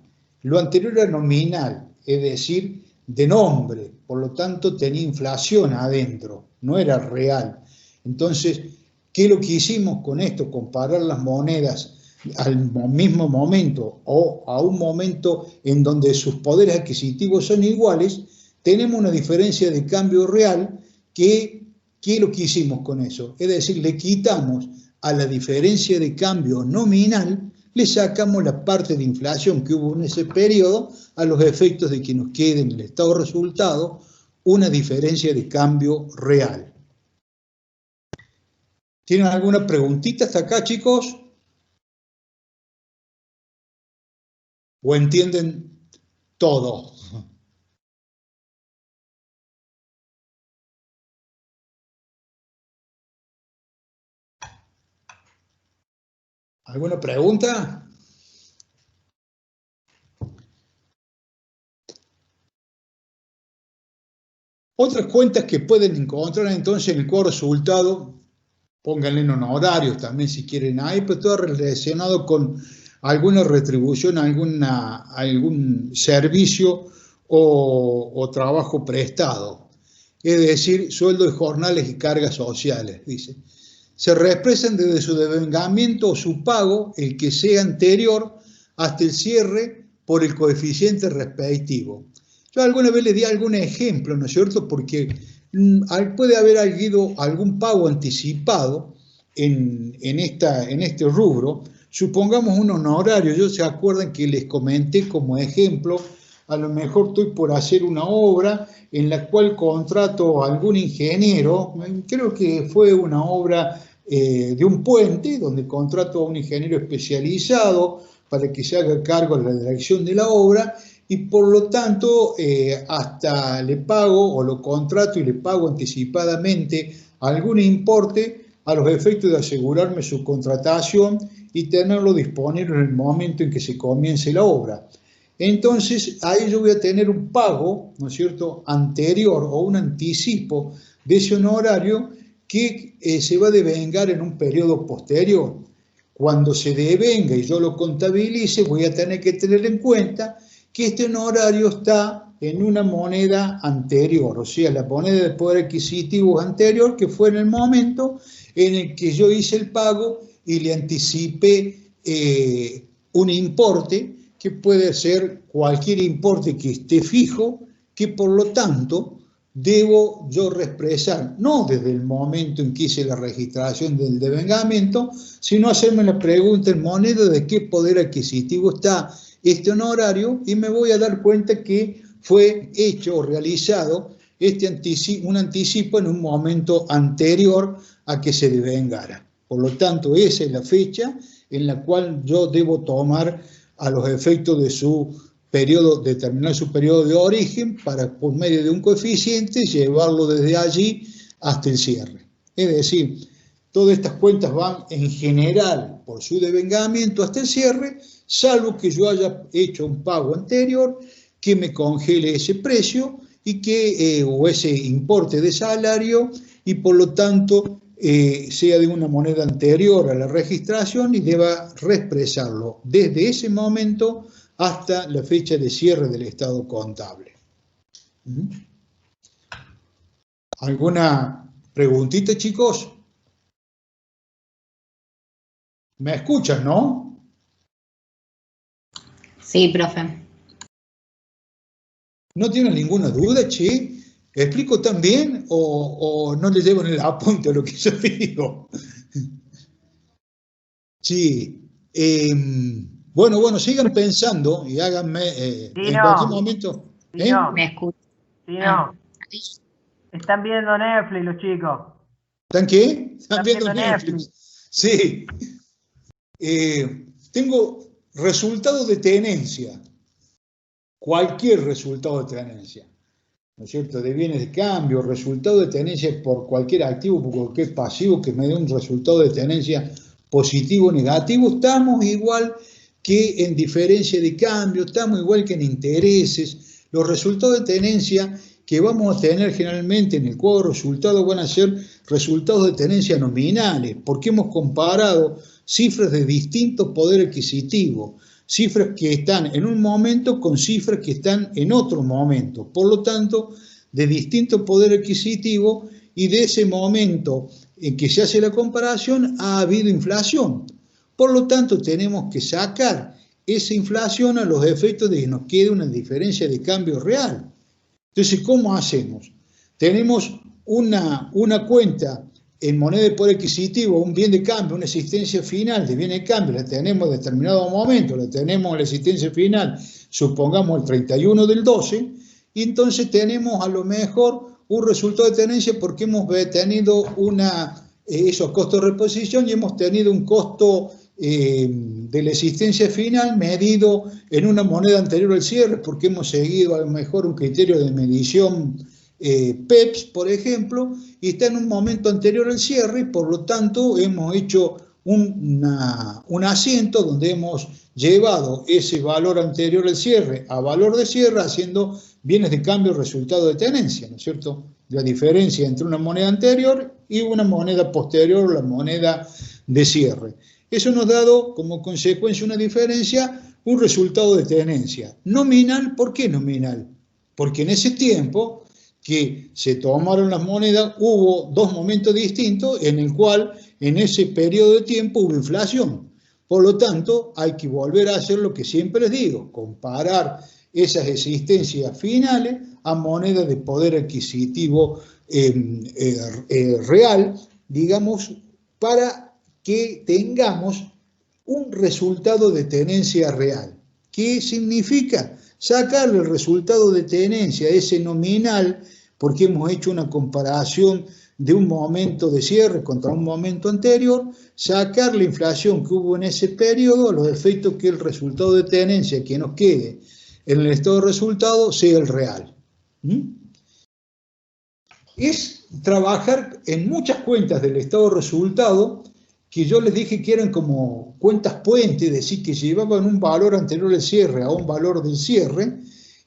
Lo anterior era nominal, es decir, de nombre, por lo tanto tenía inflación adentro, no era real. Entonces, ¿qué es lo que hicimos con esto? Comparar las monedas al mismo momento o a un momento en donde sus poderes adquisitivos son iguales, tenemos una diferencia de cambio real que, ¿qué es lo que hicimos con eso? Es decir, le quitamos a la diferencia de cambio nominal, le sacamos la parte de inflación que hubo en ese periodo a los efectos de que nos quede en el estado de resultado una diferencia de cambio real. ¿Tienen alguna preguntita hasta acá, chicos? ¿O entienden todo? ¿Alguna pregunta? Otras cuentas que pueden encontrar entonces en el cuadro resultado, pónganle en honorarios también si quieren ahí, pero todo relacionado con alguna retribución, algún servicio o trabajo prestado. Es decir, sueldos, jornales y cargas sociales, dice. Se expresan desde su devengamiento o su pago, el que sea anterior, hasta el cierre por el coeficiente respectivo. Yo alguna vez le di algún ejemplo, ¿no es cierto? Porque puede haber habido algún pago anticipado en este rubro. Supongamos un honorario. Yo se acuerdan que les comenté como ejemplo, a lo mejor estoy por hacer una obra en la cual contrato a algún ingeniero, creo que fue una obra de un puente, donde contrato a un ingeniero especializado para que se haga cargo de la dirección de la obra, y por lo tanto hasta le pago o lo contrato y le pago anticipadamente algún importe a los efectos de asegurarme su contratación y tenerlo disponible en el momento en que se comience la obra. Entonces ahí yo voy a tener un pago, ¿no es cierto?, anterior o un anticipo de ese honorario que se va a devengar en un periodo posterior. Cuando se devenga y yo lo contabilice, voy a tener que tener en cuenta que este honorario está en una moneda anterior, o sea, la moneda de poder adquisitivo anterior, que fue en el momento en el que yo hice el pago y le anticipé un importe, que puede ser cualquier importe que esté fijo, que por lo tanto debo yo reexpresar, no desde el momento en que hice la registración del devengamiento, sino hacerme la pregunta en moneda de qué poder adquisitivo está este honorario, y me voy a dar cuenta que fue hecho o realizado un anticipo en un momento anterior a que se devengara. Por lo tanto, esa es la fecha en la cual yo debo tomar a los efectos de su periodo, determinar su periodo de origen para, por medio de un coeficiente, llevarlo desde allí hasta el cierre. Es decir, todas estas cuentas van en general por su devengamiento hasta el cierre, salvo que yo haya hecho un pago anterior que me congele ese precio y o ese importe de salario, y por lo tanto sea de una moneda anterior a la registración y deba reexpresarlo desde ese momento hasta la fecha de cierre del estado contable. ¿Alguna preguntita, chicos? ¿Me escuchan, no? Sí, profe. ¿No tienen ninguna duda, che? ¿Explico tan bien o no le llevo en el apunte a lo que yo digo? Sí. Bueno, sigan pensando y háganme en cualquier momento. Me escucho. No. Están viendo Netflix los chicos. ¿Están qué? Están viendo viendo Netflix. Sí. Tengo resultados de tenencia. Cualquier resultado de tenencia, ¿no es cierto? De bienes de cambio, resultado de tenencia por cualquier activo, por cualquier pasivo que me dé un resultado de tenencia positivo o negativo. Estamos igual que en diferencia de cambio, estamos igual que en intereses. Los resultados de tenencia que vamos a tener generalmente en el cuadro de resultados van a ser resultados de tenencia nominales, porque hemos comparado cifras de distinto poder adquisitivo, cifras que están en un momento con cifras que están en otro momento, por lo tanto, de distinto poder adquisitivo, y de ese momento en que se hace la comparación ha habido inflación. Por lo tanto, tenemos que sacar esa inflación a los efectos de que nos quede una diferencia de cambio real. Entonces, ¿cómo hacemos? Tenemos una cuenta en moneda de poder adquisitivo, un bien de cambio, una existencia final de bien de cambio, la tenemos en determinado momento, la tenemos en la existencia final, supongamos el 31 del 12, y entonces tenemos a lo mejor un resultado de tenencia porque hemos tenido esos costos de reposición y hemos tenido un costo de la existencia final medido en una moneda anterior al cierre, porque hemos seguido a lo mejor un criterio de medición PEPS, por ejemplo, y está en un momento anterior al cierre, y por lo tanto hemos hecho un asiento donde hemos llevado ese valor anterior al cierre a valor de cierre, haciendo bienes de cambio resultado de tenencia, ¿no es cierto? La diferencia entre una moneda anterior y una moneda posterior, la moneda de cierre. Eso nos ha dado como consecuencia una diferencia, un resultado de tenencia. Nominal, ¿por qué nominal? Porque en ese tiempo que se tomaron las monedas hubo dos momentos distintos en el cual en ese periodo de tiempo hubo inflación. Por lo tanto, hay que volver a hacer lo que siempre les digo, comparar esas existencias finales a monedas de poder adquisitivo real, digamos, para que tengamos un resultado de tenencia real. ¿Qué significa? Sacarle el resultado de tenencia, ese nominal, porque hemos hecho una comparación de un momento de cierre contra un momento anterior, sacar la inflación que hubo en ese periodo, a los efectos que el resultado de tenencia que nos quede en el estado de resultado sea el real. Es trabajar en muchas cuentas del estado de resultado, que yo les dije que eran como cuentas puente, es decir, que llevaban un valor anterior al cierre a un valor del cierre.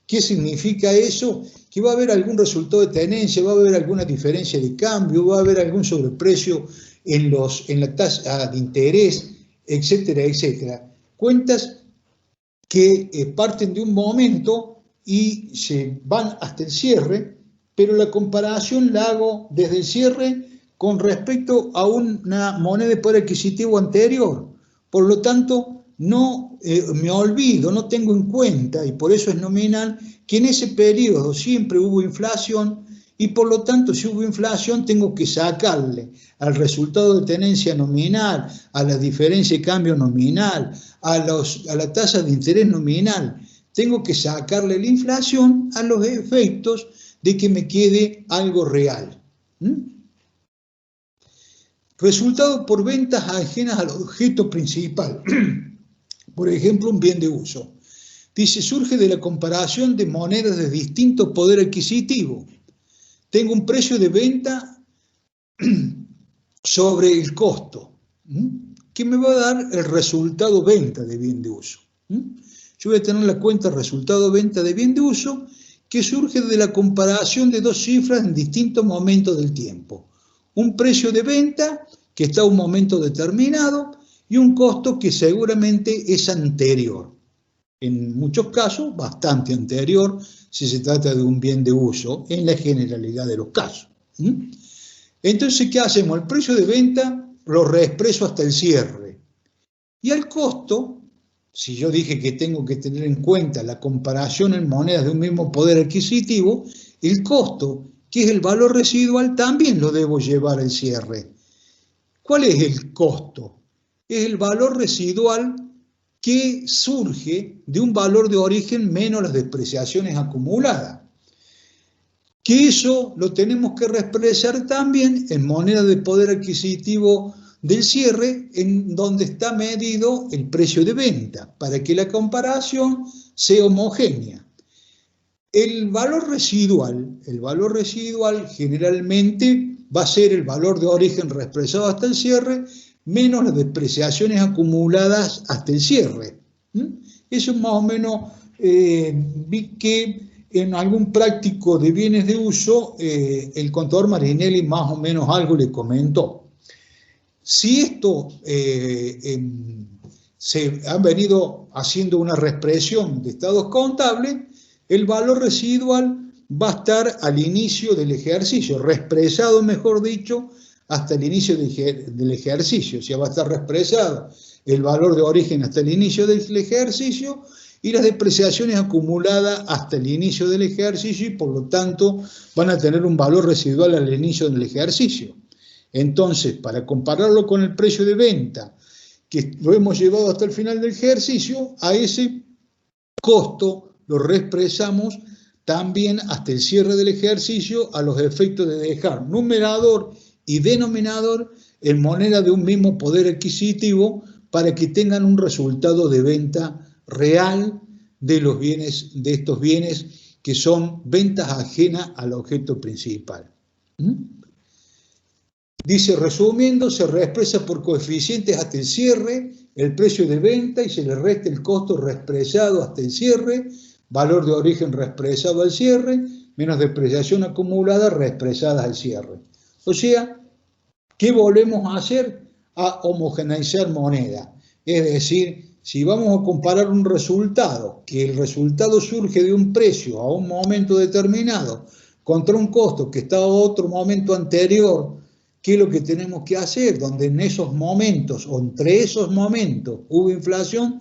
¿Qué significa eso? Que va a haber algún resultado de tenencia, va a haber alguna diferencia de cambio, va a haber algún sobreprecio en la tasa de interés, etcétera, etcétera. Cuentas que parten de un momento y se van hasta el cierre, pero la comparación la hago desde el cierre con respecto a una moneda de poder adquisitivo anterior. Por lo tanto, no me olvido, no tengo en cuenta, y por eso es nominal, que en ese periodo siempre hubo inflación, y por lo tanto, si hubo inflación, tengo que sacarle al resultado de tenencia nominal, a la diferencia de cambio nominal, a la tasa de interés nominal, tengo que sacarle la inflación a los efectos de que me quede algo real. Resultado por ventas ajenas al objeto principal. Por ejemplo, un bien de uso. Dice, surge de la comparación de monedas de distinto poder adquisitivo. Tengo un precio de venta sobre el costo, que me va a dar el resultado venta de bien de uso. Yo voy a tener la cuenta resultado venta de bien de uso, que surge de la comparación de dos cifras en distintos momentos del tiempo. Un precio de venta que está a un momento determinado y un costo que seguramente es anterior. En muchos casos, bastante anterior, si se trata de un bien de uso, en la generalidad de los casos. Entonces, ¿qué hacemos? El precio de venta lo reexpreso hasta el cierre. Y al costo, si yo dije que tengo que tener en cuenta la comparación en monedas de un mismo poder adquisitivo, el costo, que es el valor residual, también lo debo llevar al cierre. ¿Cuál es el costo? Es el valor residual que surge de un valor de origen menos las depreciaciones acumuladas. que eso lo tenemos que expresar también en moneda de poder adquisitivo del cierre, en donde está medido el precio de venta, para que la comparación sea homogénea. El valor residual generalmente va a ser el valor de origen reexpresado hasta el cierre, menos las depreciaciones acumuladas hasta el cierre. Eso más o menos vi que en algún práctico de bienes de uso, el contador Marinelli más o menos algo le comentó. Si esto se han venido haciendo una reexpresión de estados contables, el valor residual va a estar al inicio del ejercicio, reexpresado, mejor dicho, hasta el inicio del ejercicio. O sea, va a estar reexpresado el valor de origen hasta el inicio del ejercicio y las depreciaciones acumuladas hasta el inicio del ejercicio, y por lo tanto van a tener un valor residual al inicio del ejercicio. Entonces, para compararlo con el precio de venta, que lo hemos llevado hasta el final del ejercicio, a ese costo lo reexpresamos también hasta el cierre del ejercicio, a los efectos de dejar numerador y denominador en moneda de un mismo poder adquisitivo, para que tengan un resultado de venta real de los bienes, de estos bienes que son ventas ajenas al objeto principal. Dice, resumiendo, se reexpresa por coeficientes hasta el cierre el precio de venta y se le resta el costo reexpresado hasta el cierre, valor de origen reexpresado al cierre, menos depreciación acumulada reexpresada al cierre. O sea, ¿qué volvemos a hacer? A homogeneizar moneda. Es decir, si vamos a comparar un resultado, que el resultado surge de un precio a un momento determinado contra un costo que está a otro momento anterior, ¿qué es lo que tenemos que hacer? Donde en esos momentos o entre esos momentos hubo inflación,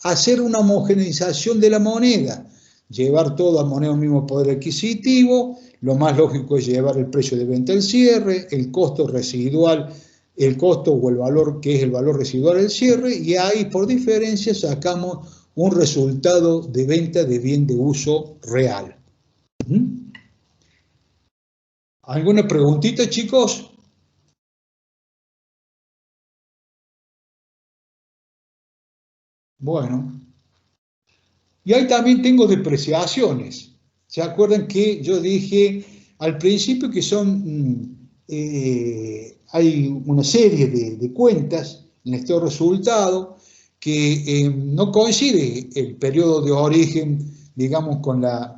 hacer una homogeneización de la moneda, llevar todo a moneda al mismo poder adquisitivo. Lo más lógico es llevar el precio de venta al cierre, el costo residual, el costo o el valor que es el valor residual al cierre, y ahí por diferencia sacamos un resultado de venta de bien de uso real. ¿Alguna preguntita, chicos? Bueno, y ahí también tengo depreciaciones. ¿Se acuerdan que yo dije al principio que son, hay una serie de cuentas en el estado de resultado que no coincide el periodo de origen, digamos, con la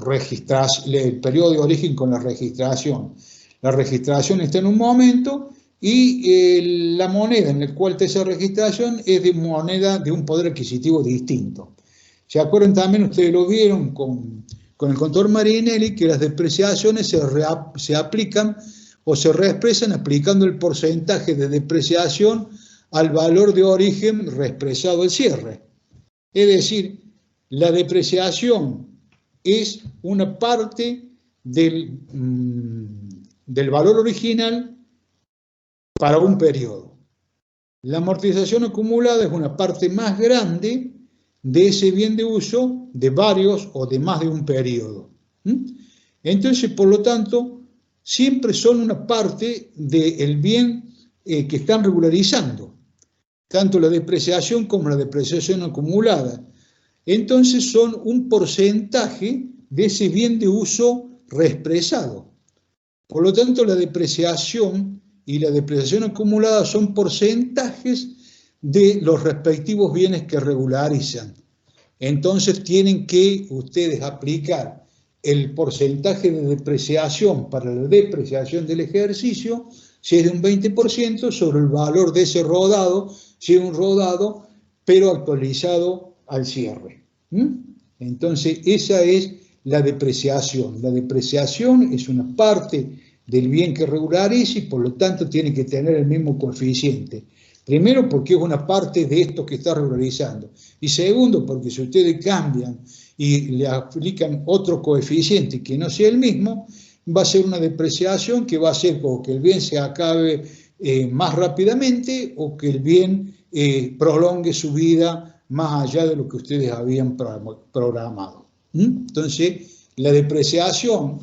registración, el periodo de origen con la registración. La registración está en un momento y la moneda en la cual está esa registración es de moneda de un poder adquisitivo distinto. ¿Se acuerdan también? Ustedes lo vieron con el contador Marinelli, que las depreciaciones se aplican o se reexpresan aplicando el porcentaje de depreciación al valor de origen reexpresado al cierre. Es decir, la depreciación es una parte del valor original para un periodo. La amortización acumulada es una parte más grande de ese bien de uso de varios o de más de un periodo. Entonces, por lo tanto, siempre son una parte del bien que están regularizando, tanto la depreciación como la depreciación acumulada. Entonces son un porcentaje de ese bien de uso reexpresado. Por lo tanto, la depreciación y la depreciación acumulada son porcentajes de los respectivos bienes que regularizan. Entonces tienen que ustedes aplicar el porcentaje de depreciación para la depreciación del ejercicio, si es de un 20%, sobre el valor de ese rodado, si es un rodado, pero actualizado al cierre. Entonces esa es la depreciación. La depreciación es una parte del bien que regulariza y por lo tanto tiene que tener el mismo coeficiente. Primero, porque es una parte de esto que está regularizando. Y segundo, porque si ustedes cambian y le aplican otro coeficiente que no sea el mismo, va a ser una depreciación que va a hacer como que el bien se acabe más rápidamente o que el bien prolongue su vida más allá de lo que ustedes habían programado. Entonces, la depreciación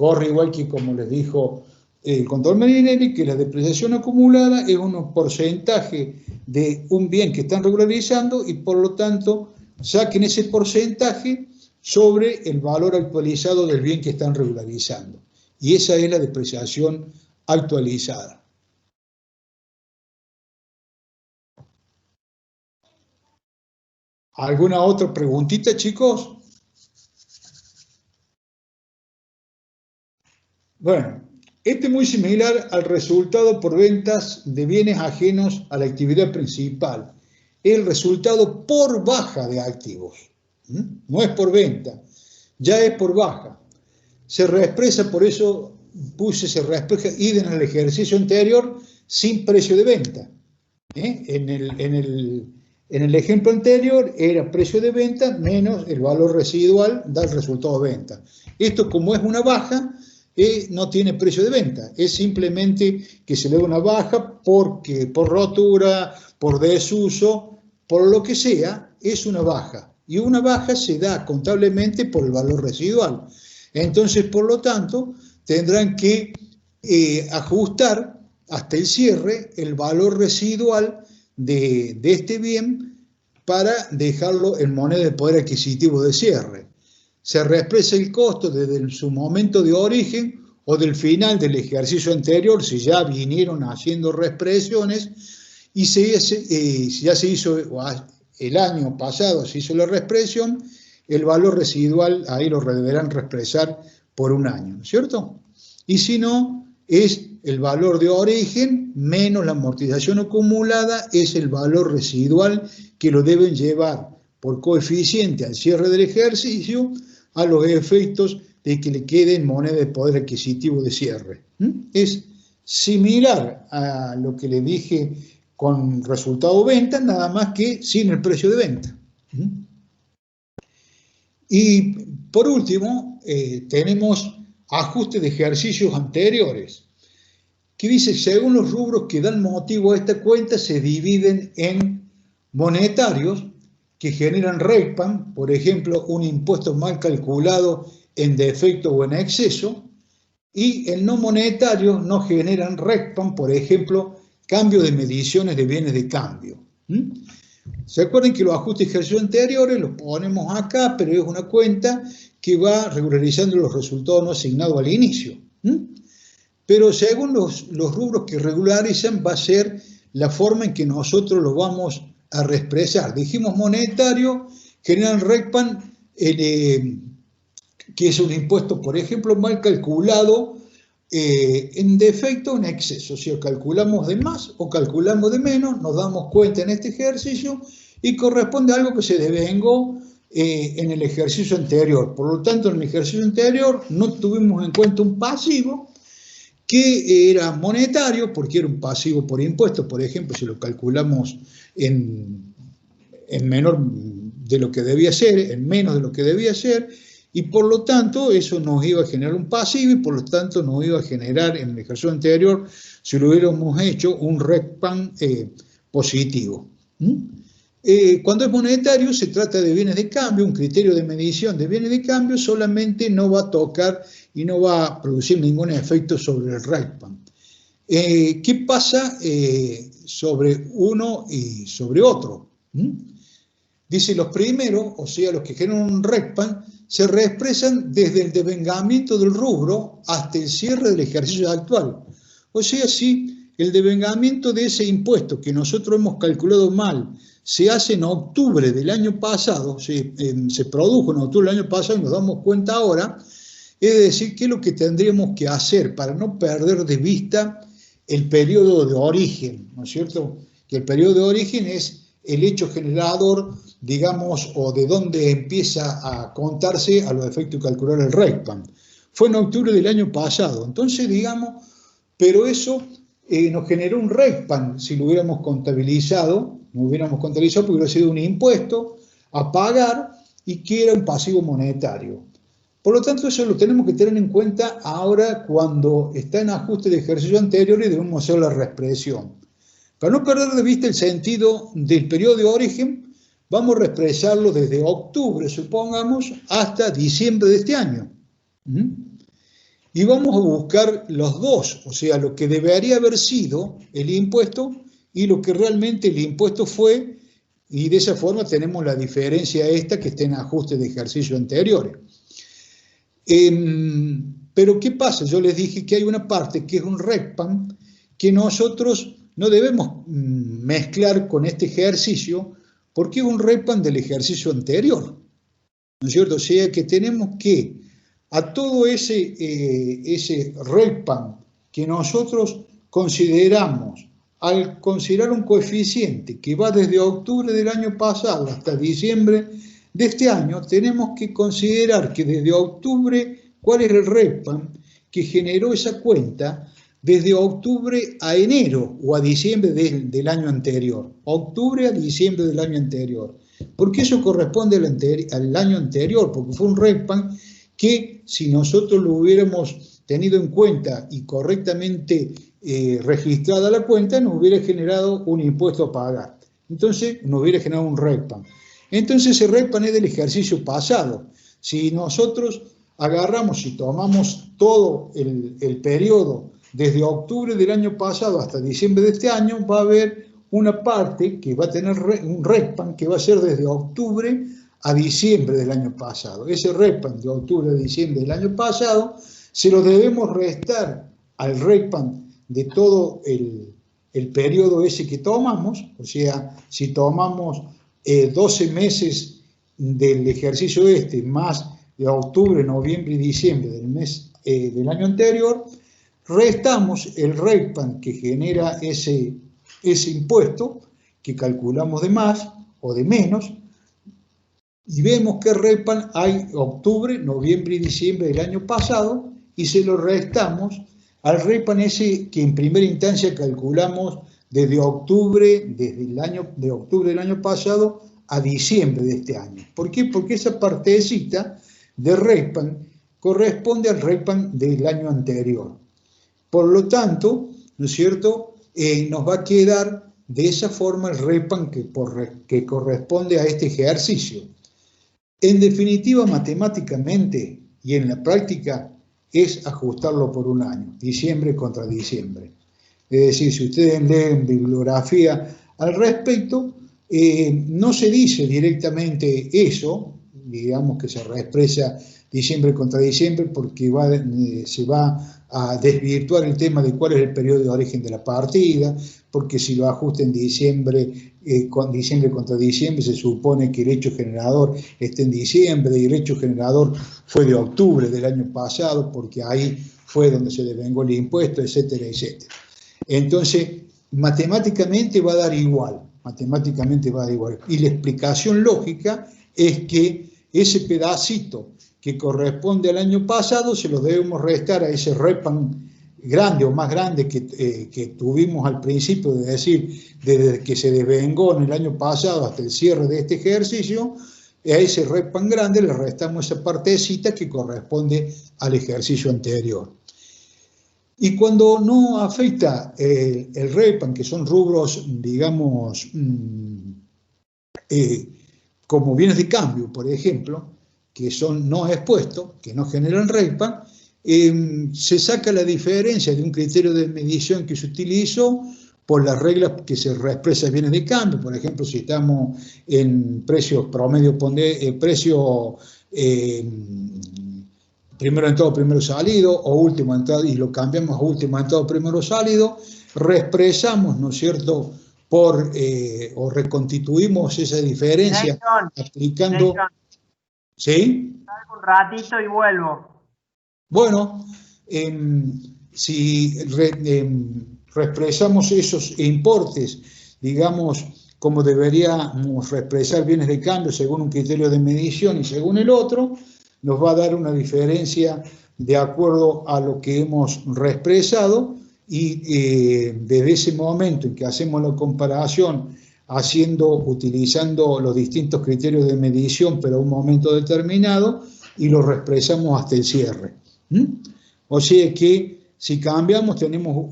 corre igual que como les dijo el contador Marinelli, que la depreciación acumulada es un porcentaje de un bien que están regularizando y por lo tanto saquen ese porcentaje sobre el valor actualizado del bien que están regularizando. Y esa es la depreciación actualizada. ¿Alguna otra preguntita, chicos? Bueno, este es muy similar al resultado por ventas de bienes ajenos a la actividad principal. Es el resultado por baja de activos. No es por venta, ya es por baja. Se reexpresa, por eso se reexpresa idem en el ejercicio anterior sin precio de venta. En el ejemplo anterior era precio de venta menos el valor residual da el resultado de venta. Esto, como es una baja, no tiene precio de venta, es simplemente que se le da una baja porque por rotura, por desuso, por lo que sea, es una baja. Y una baja se da contablemente por el valor residual. Entonces, por lo tanto, tendrán que ajustar hasta el cierre el valor residual de este bien para dejarlo en moneda de poder adquisitivo de cierre. Se reexpresa el costo desde su momento de origen o del final del ejercicio anterior, si ya vinieron haciendo reexpresiones, y si ya se hizo el año pasado, se hizo la reexpresión, el valor residual ahí lo deberán reexpresar por un año, ¿cierto? Y si no, es el valor de origen menos la amortización acumulada, es el valor residual que lo deben llevar por coeficiente al cierre del ejercicio a los efectos de que le quede en moneda de poder adquisitivo de cierre. Es similar a lo que le dije con resultado venta, nada más que sin el precio de venta. Y por último, tenemos ajuste de ejercicios anteriores, que dice, según los rubros que dan motivo a esta cuenta, se dividen en monetarios, que generan RECPAM, por ejemplo, un impuesto mal calculado en defecto o en exceso, y en no monetarios no generan RECPAM, por ejemplo, cambio de mediciones de bienes de cambio. ¿Se acuerdan que los ajustes de ejercicio anteriores los ponemos acá, pero es una cuenta que va regularizando los resultados no asignados al inicio? Pero según los rubros que regularizan, va a ser la forma en que nosotros lo vamos a reexpresar. Dijimos monetario, generan RECPAM, que es un impuesto, por ejemplo, mal calculado en defecto o en exceso. Si calculamos de más o calculamos de menos, nos damos cuenta en este ejercicio y corresponde a algo que se devengó en el ejercicio anterior. Por lo tanto, en el ejercicio anterior no tuvimos en cuenta un pasivo que era monetario, porque era un pasivo por impuesto, por ejemplo, si lo calculamos en menor de lo que debía ser, en menos de lo que debía ser, y por lo tanto eso nos iba a generar un pasivo y por lo tanto nos iba a generar en el ejercicio anterior, si lo hubiéramos hecho, un RECPAM positivo. Cuando es monetario se trata de bienes de cambio, un criterio de medición de bienes de cambio solamente no va a tocar y no va a producir ningún efecto sobre el RECPAM. ¿Qué pasa sobre uno y sobre otro? Dice, los primeros, o sea, los que generan un RECPAM, se reexpresan desde el devengamiento del rubro hasta el cierre del ejercicio actual. O sea, si el devengamiento de ese impuesto que nosotros hemos calculado mal se hace en octubre del año pasado, se produjo en octubre del año pasado y nos damos cuenta ahora, es decir, ¿qué es lo que tendríamos que hacer para no perder de vista el periodo de origen? ¿No es cierto? Que el periodo de origen es el hecho generador, digamos, o de dónde empieza a contarse a los efectos de calcular el RECPAM. Fue en octubre del año pasado. Entonces, digamos, pero eso nos generó un RECPAM si lo hubiéramos contabilizado, no hubiéramos contabilizado porque hubiera sido un impuesto a pagar y que era un pasivo monetario. Por lo tanto, eso lo tenemos que tener en cuenta ahora cuando está en ajuste de ejercicio anterior y debemos hacer la reexpresión. Para no perder de vista el sentido del periodo de origen, vamos a reexpresarlo desde octubre, supongamos, hasta diciembre de este año. y vamos a buscar los dos, o sea, lo que debería haber sido el impuesto y lo que realmente el impuesto fue, y de esa forma tenemos la diferencia esta que está en ajustes de ejercicio anteriores. Pero ¿qué pasa? Yo les dije que hay una parte que es un RECPAM que nosotros no debemos mezclar con este ejercicio porque es un RECPAM del ejercicio anterior, ¿no es cierto? O sea que tenemos que a todo ese RECPAM que nosotros consideramos, al considerar un coeficiente que va desde octubre del año pasado hasta diciembre de este año, tenemos que considerar que desde octubre, ¿cuál es el RECPAM que generó esa cuenta desde octubre a enero o a diciembre del año anterior? Octubre a diciembre del año anterior. Porque eso corresponde al año anterior, porque fue un RECPAM que si nosotros lo hubiéramos tenido en cuenta y correctamente registrada la cuenta, nos hubiera generado un impuesto a pagar. Entonces, nos hubiera generado un RECPAM. Entonces, ese RECPAM es del ejercicio pasado. Si nosotros agarramos y tomamos todo el periodo desde octubre del año pasado hasta diciembre de este año, va a haber una parte que va a tener un RECPAM que va a ser desde octubre a diciembre del año pasado. Ese RECPAM de octubre a diciembre del año pasado se lo debemos restar al RECPAM de todo el periodo ese que tomamos, o sea, si tomamos 12 meses del ejercicio más de octubre, noviembre y diciembre del año anterior, restamos el RECPAM que genera ese impuesto que calculamos de más o de menos y vemos que RECPAM hay octubre, noviembre y diciembre del año pasado y se lo restamos al RECPAM ese que en primera instancia calculamos desde octubre del año pasado a diciembre de este año. ¿Por qué? Porque esa partecita de RECPAM corresponde al RECPAM del año anterior. Por lo tanto, ¿no es cierto?, nos va a quedar de esa forma el RECPAM que corresponde a este ejercicio. En definitiva, matemáticamente y en la práctica, es ajustarlo por un año, diciembre contra diciembre. Es decir, si ustedes leen bibliografía al respecto, no se dice directamente eso, digamos que se reexpresa diciembre contra diciembre porque se va a desvirtuar el tema de cuál es el periodo de origen de la partida, porque si lo ajusta en diciembre, con diciembre contra diciembre, se supone que el hecho generador está en diciembre y el hecho generador fue de octubre del año pasado, porque ahí fue donde se devengó el impuesto, etcétera, etcétera. Entonces, matemáticamente va a dar igual, Y la explicación lógica es que ese pedacito que corresponde al año pasado se lo debemos restar a ese RECPAM grande o más grande que tuvimos al principio, de decir, desde que se devengó en el año pasado hasta el cierre de este ejercicio, a ese RECPAM grande le restamos esa partecita que corresponde al ejercicio anterior. Y cuando no afecta el RECPAM, que son rubros, digamos, como bienes de cambio, por ejemplo, que son no expuestos, que no generan RECPAM, se saca la diferencia de un criterio de medición que se utilizó por las reglas que se expresan bienes de cambio. Por ejemplo, si estamos en precios promedio, precio primero entrado, primero salido, o último entrado, y lo cambiamos a último entrado, primero salido, reexpresamos, ¿no es cierto?, o reconstituimos esa diferencia aplicando... ¿Sí? Salgo un ratito y vuelvo. Bueno, si reexpresamos esos importes, digamos, como deberíamos reexpresar bienes de cambio según un criterio de medición y según el otro, nos va a dar una diferencia de acuerdo a lo que hemos reexpresado y desde ese momento en que hacemos la comparación utilizando los distintos criterios de medición pero a un momento determinado y lo reexpresamos hasta el cierre. O sea que si cambiamos tenemos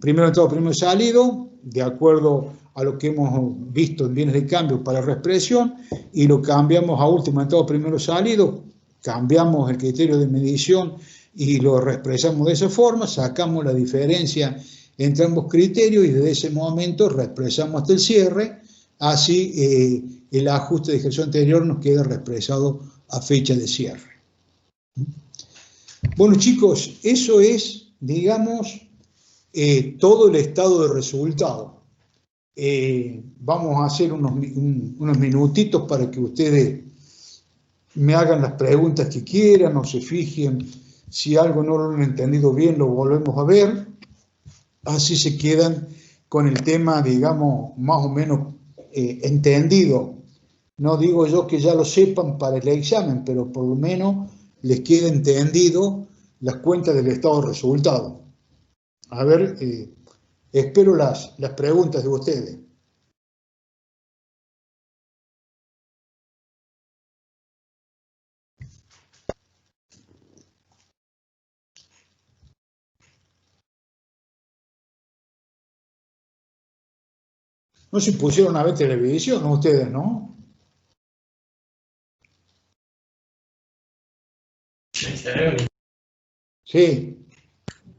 primero entrado, primero salido, de acuerdo a lo que hemos visto en bienes de cambio para reexpresión, y lo cambiamos a último entrado, primero salido, cambiamos el criterio de medición y lo expresamos de esa forma, sacamos la diferencia entre ambos criterios y desde ese momento reexpresamos hasta el cierre, así el ajuste de ejercicio anterior nos queda reexpresado a fecha de cierre. Bueno, chicos, eso es, digamos, todo el estado de resultado. Vamos a hacer unos minutitos para que ustedes me hagan las preguntas que quieran o se fijen. Si algo no lo han entendido bien, lo volvemos a ver. Así se quedan con el tema, digamos, más o menos entendido. No digo yo que ya lo sepan para el examen, pero por lo menos les queda entendido las cuentas del estado de resultado. A ver, espero las preguntas de ustedes. No se pusieron a ver televisión, ¿no? Ustedes, ¿no? Sí.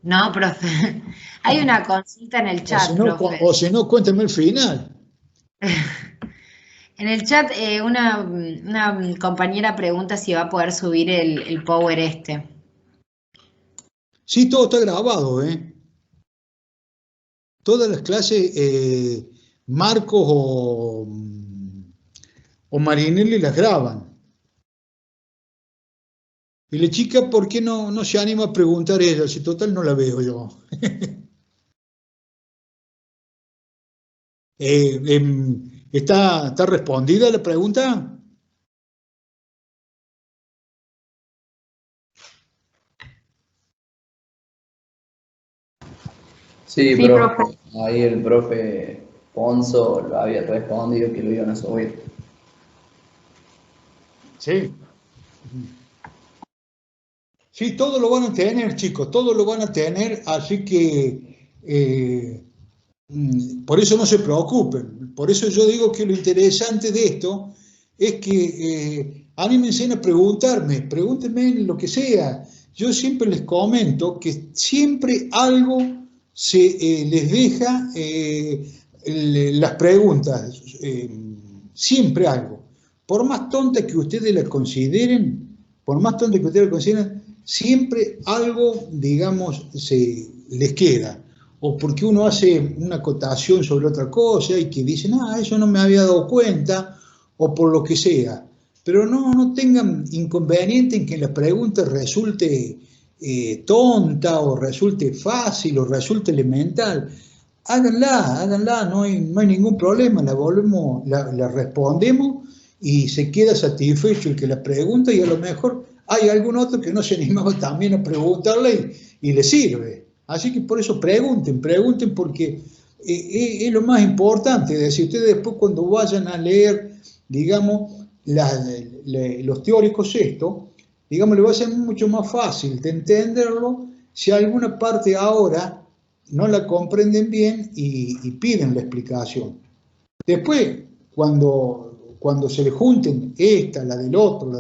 No, profe. Hay una consulta en el chat, profe. O si no, cuéntame el final. En el chat una compañera pregunta si va a poder subir el Power este. Sí, todo está grabado, ¿eh? Todas las clases, Marcos o Marinelli las graban. Y la chica, ¿por qué no se anima a preguntar ella? Si total no la veo yo. ¿Está respondida la pregunta? Sí, Sí, profe. profe. Ahí el profe Ponzo lo había respondido que lo iban a subir. Sí. Sí, todo lo van a tener, chicos, todo lo van a tener, así que por eso no se preocupen. Por eso yo digo que lo interesante de esto es que anímense a preguntarme, pregúntenme lo que sea. Yo siempre les comento que siempre algo les deja las preguntas, siempre algo. Por más tonta que ustedes las consideren, siempre algo, digamos, les queda. O porque uno hace una acotación sobre otra cosa y que dicen, eso no me había dado cuenta, o por lo que sea. Pero no tengan inconveniente en que la pregunta resulte tonta, o resulte fácil, o resulte elemental. Háganla, no hay ningún problema, la respondemos y se queda satisfecho el que la pregunta, y a lo mejor hay algún otro que no se animaba también a preguntarle y le sirve. Así que por eso pregunten porque es lo más importante. Es decir, ustedes después cuando vayan a leer, digamos, los teóricos esto, digamos, le va a ser mucho más fácil de entenderlo si alguna parte ahora no la comprenden bien y piden la explicación. Después, cuando se le junten esta, la del otro,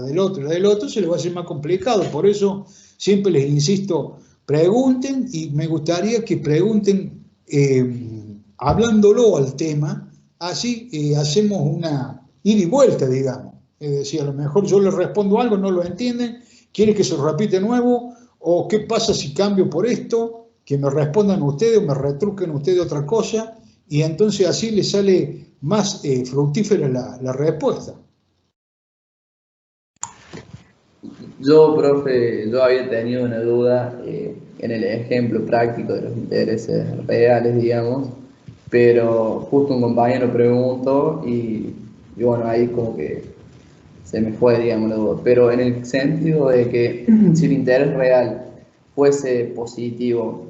se les va a hacer más complicado. Por eso siempre les insisto, pregunten, y me gustaría que pregunten hablándolo al tema, así hacemos una ida y vuelta, digamos. Es decir, a lo mejor yo les respondo algo, no lo entienden, quieren que se lo repita de nuevo, o qué pasa si cambio por esto, que me respondan ustedes o me retruquen ustedes otra cosa, y entonces así les sale más fructífera la respuesta. Profe, yo había tenido una duda en el ejemplo práctico de los intereses reales, digamos, pero justo un compañero preguntó y bueno, ahí como que se me fue, digamos, la duda. Pero en el sentido de que si el interés real fuese positivo,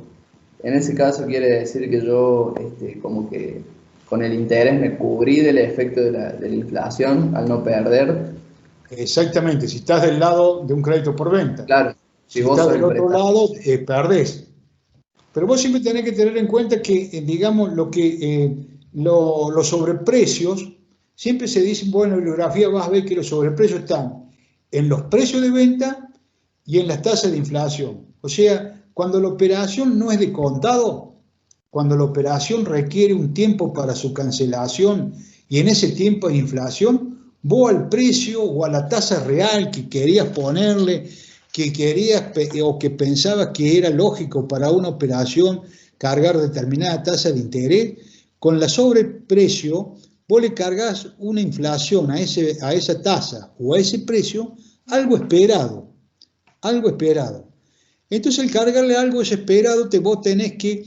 en ese caso quiere decir que yo como que con el interés me cubrí del efecto de la inflación al no perder. Exactamente, si estás del lado de un crédito por venta. Claro, si estás del otro lado, perdés. Pero vos siempre tenés que tener en cuenta que, digamos, los sobreprecios, siempre se dice, bueno, en bibliografía vas a ver que los sobreprecios están en los precios de venta y en las tasas de inflación. O sea, cuando la operación no es de contado, cuando la operación requiere un tiempo para su cancelación y en ese tiempo hay inflación, vos al precio o a la tasa real que querías ponerle, que querías o que pensabas que era lógico para una operación cargar determinada tasa de interés, con la sobreprecio vos le cargas una inflación a esa tasa o a ese precio, algo esperado, algo esperado. Entonces, al cargarle algo esperado, vos tenés que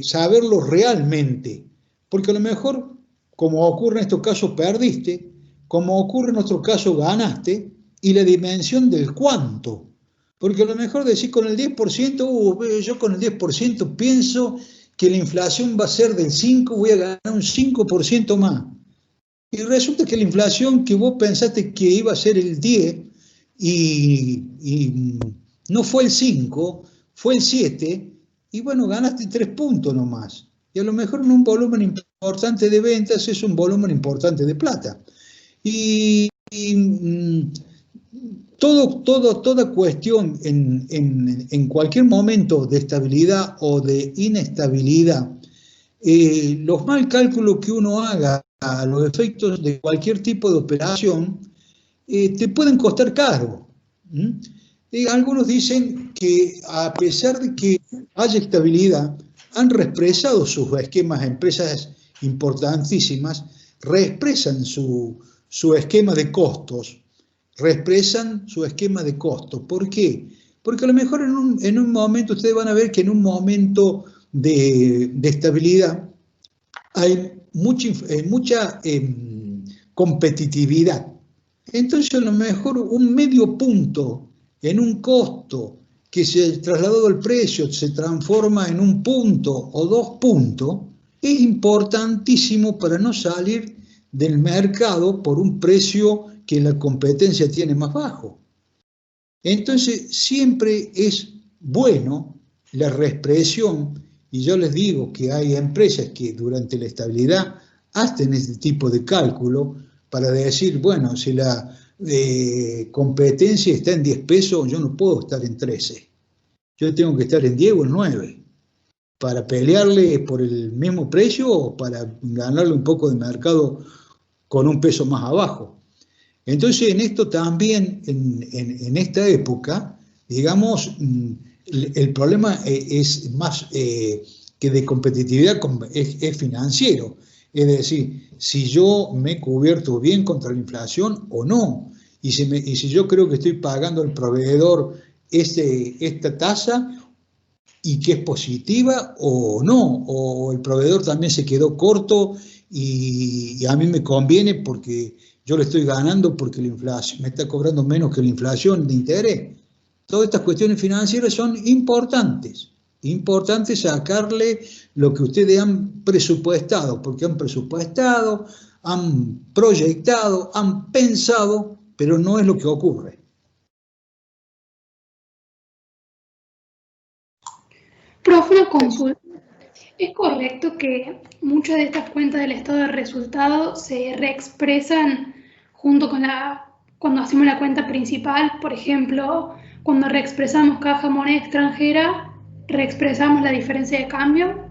saberlo realmente, porque a lo mejor, como ocurre en estos casos, perdiste, como ocurre en otro caso, ganaste, y la dimensión del cuánto, porque a lo mejor decís con el 10%, yo con el 10% pienso que la inflación va a ser del 5%, voy a ganar un 5% más. Y resulta que la inflación que vos pensaste que iba a ser el 10% y no fue el 5%, fue el 7%, y bueno, ganaste 3 puntos nomás. Y a lo mejor en un volumen importante de ventas es un volumen importante de plata. Toda cuestión en cualquier momento de estabilidad o de inestabilidad, los mal cálculos que uno haga a los efectos de cualquier tipo de operación te pueden costar caro. Algunos dicen que a pesar de que haya estabilidad, han reexpresado sus esquemas, empresas importantísimas, reexpresan su esquema de costos, reexpresan su esquema de costos. ¿Por qué? Porque a lo mejor en un momento, ustedes van a ver que en un momento de estabilidad hay mucha competitividad. Entonces a lo mejor un medio punto en un costo que se trasladado al precio se transforma en un punto o 2 puntos, es importantísimo para no salir del mercado por un precio que la competencia tiene más bajo. Entonces siempre es bueno la reexpresión, y yo les digo que hay empresas que durante la estabilidad hacen este tipo de cálculo para decir, bueno, si la competencia está en 10 pesos, yo no puedo estar en 13. Yo tengo que estar en 10 o en 9 para pelearle por el mismo precio o para ganarle un poco de mercado con un peso más abajo. Entonces, en esto también, en esta época, digamos, el problema es más que de competitividad, es financiero. Es decir, si yo me he cubierto bien contra la inflación o no, y si yo creo que estoy pagando al proveedor esta tasa y que es positiva o no, o el proveedor también se quedó corto y a mí me conviene porque yo le estoy ganando porque la inflación me está cobrando menos que la inflación de interés. Todas estas cuestiones financieras son importantes. Importante sacarle lo que ustedes han presupuestado, porque han presupuestado, han proyectado, han pensado, pero no es lo que ocurre. Profe, una consulta. ¿Es correcto que muchas de estas cuentas del estado de resultados se reexpresan junto con cuando hacemos la cuenta principal? Por ejemplo, cuando reexpresamos caja moneda extranjera, ¿reexpresamos la diferencia de cambio?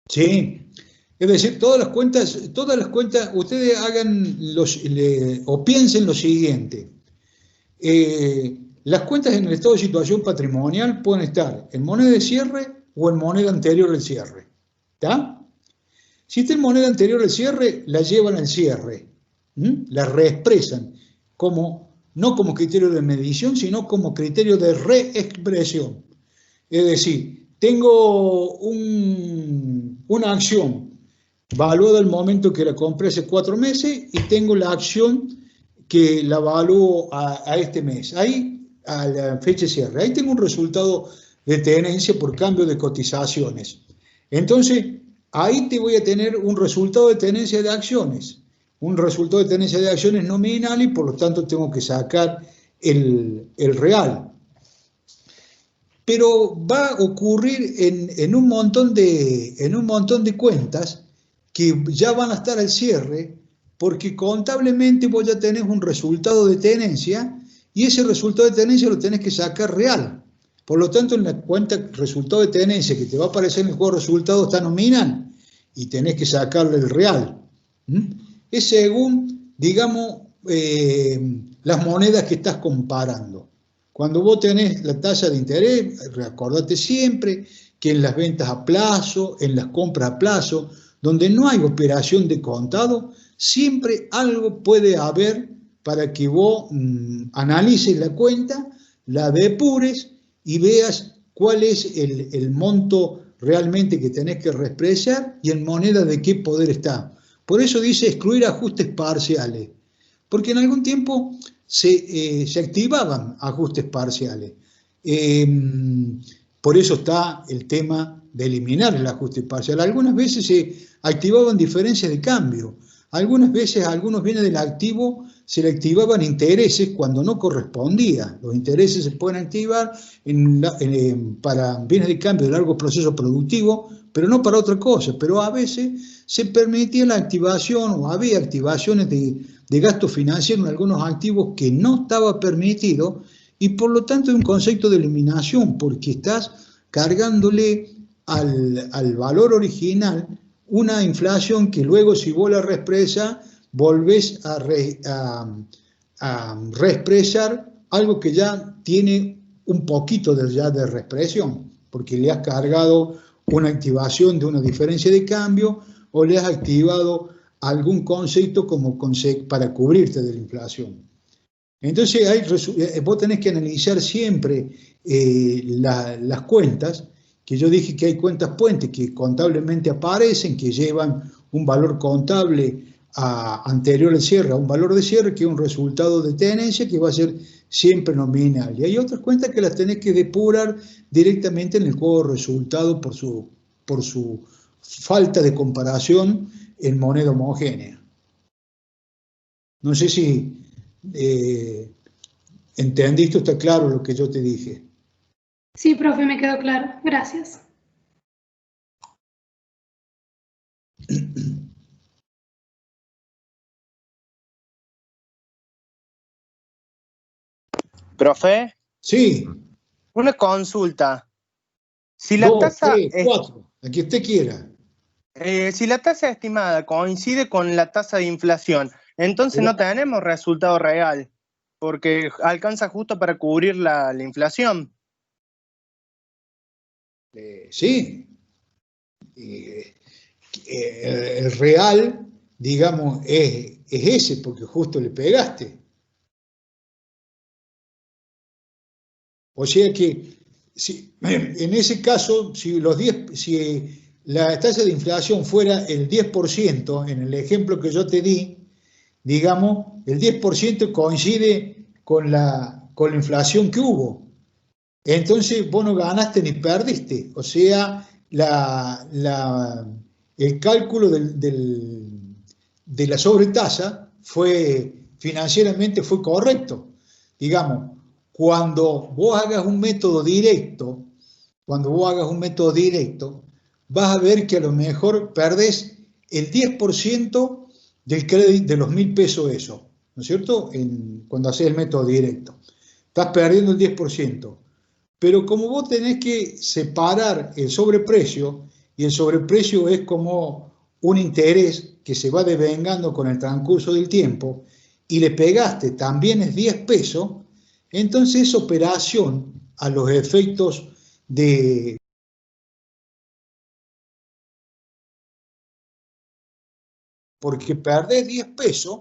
Sí, es decir, todas las cuentas, ustedes hagan o piensen lo siguiente. Las cuentas en el estado de situación patrimonial pueden estar en moneda de cierre o en moneda anterior al cierre. ¿Está? Si está en moneda anterior al cierre, la llevan al cierre. La reexpresan no como criterio de medición, sino como criterio de reexpresión. Es decir, tengo una acción valuada al momento que la compré hace 4 meses y tengo la acción que la evalúo a este mes. Ahí, a la fecha de cierre, ahí tengo un resultado de tenencia por cambio de cotizaciones. Entonces, ahí te voy a tener un resultado de tenencia de acciones, un resultado de tenencia de acciones nominal y por lo tanto tengo que sacar el real. Pero va a ocurrir en un montón de cuentas que ya van a estar al cierre Porque contablemente vos ya tenés un resultado de tenencia y ese resultado de tenencia lo tenés que sacar real. Por lo tanto, en la cuenta resultado de tenencia que te va a aparecer en el juego de resultados está nominal y tenés que sacarle el real. Es según, digamos, las monedas que estás comparando. Cuando vos tenés la tasa de interés, acordate siempre que en las ventas a plazo, en las compras a plazo, donde no hay operación de contado, siempre algo puede haber para que vos analices la cuenta, la depures y veas cuál es el monto realmente que tenés que reexpresar y en moneda de qué poder está. Por eso dice excluir ajustes parciales, porque en algún tiempo se activaban ajustes parciales. Por eso está el tema de eliminar el ajuste parcial. Algunas veces se activaban diferencias de cambio. Algunas veces a algunos bienes del activo se le activaban intereses cuando no correspondía. Los intereses se pueden activar para bienes de cambio de largo proceso productivo, pero no para otra cosa. Pero a veces se permitía la activación o había activaciones de gasto financiero en algunos activos que no estaba permitido y por lo tanto es un concepto de eliminación porque estás cargándole al valor original una inflación que luego si vos la reexpresas, volvés a reexpresar algo que ya tiene un poquito ya de reexpresión, porque le has cargado una activación de una diferencia de cambio o le has activado algún concepto para cubrirte de la inflación. Entonces vos tenés que analizar siempre las cuentas, que yo dije que hay cuentas puentes que contablemente aparecen, que llevan un valor contable anterior al cierre a un valor de cierre, que es un resultado de tenencia que va a ser siempre nominal. Y hay otras cuentas que las tenés que depurar directamente en el juego de resultados por su falta de comparación en moneda homogénea. No sé si entendiste, está claro lo que yo te dije. Sí, profe, me quedó claro. Gracias. Profe, Sí. una consulta. Si la 2, tasa 3, 4, la que usted quiera. si la tasa estimada coincide con la tasa de inflación, entonces no tenemos resultado real, porque alcanza justo para cubrir la inflación. Sí. El real, digamos, es ese, porque justo le pegaste. O sea que, en ese caso, si la tasa de inflación fuera el 10%, en el ejemplo que yo te di, digamos, el 10% coincide con la inflación que hubo. Entonces vos no ganaste ni perdiste. O sea, el cálculo de la sobretasa financieramente fue correcto. Digamos, cuando vos hagas un método directo, vas a ver que a lo mejor perdés el 10% del crédito de los 1.000 pesos eso, ¿no es cierto? Cuando haces el método directo. Estás perdiendo el 10%. Pero como vos tenés que separar el sobreprecio, y el sobreprecio es como un interés que se va devengando con el transcurso del tiempo, y le pegaste también es 10 pesos, entonces esa operación a los efectos de porque perdés 10 pesos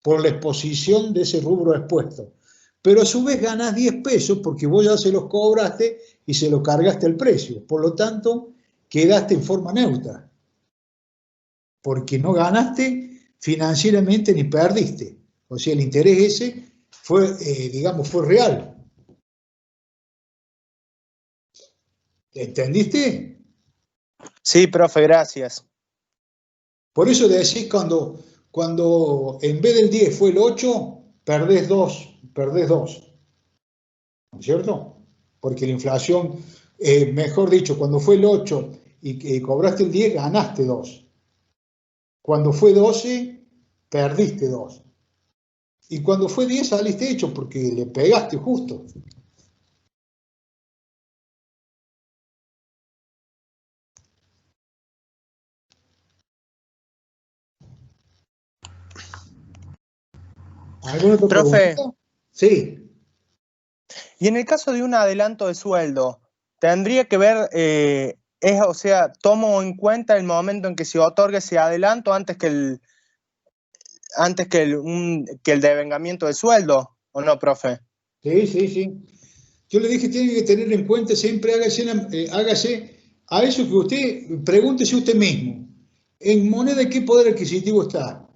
por la exposición de ese rubro expuesto. Pero a su vez ganás 10 pesos porque vos ya se los cobraste y se los cargaste al precio. Por lo tanto, quedaste en forma neutra. Porque no ganaste financieramente ni perdiste. O sea, el interés ese fue, fue real. ¿Entendiste? Sí, profe, gracias. Por eso decís cuando en vez del 10 fue el 8, perdés 2. ¿No es cierto? Porque la inflación, mejor dicho, cuando fue el 8 y cobraste el 10, ganaste 2. Cuando fue 12, perdiste 2. Y cuando fue 10 saliste hecho porque le pegaste justo. ¿Alguna otra Profe, pregunta? Sí. y en el caso de un adelanto de sueldo, tendría que ver, o sea, tomo en cuenta el momento en que se otorgue ese adelanto antes que el devengamiento de sueldo, ¿o no, profe? Sí, sí, sí. Yo le dije, tiene que tener en cuenta, siempre hágase a eso que usted, pregúntese usted mismo, ¿en moneda de qué poder adquisitivo está?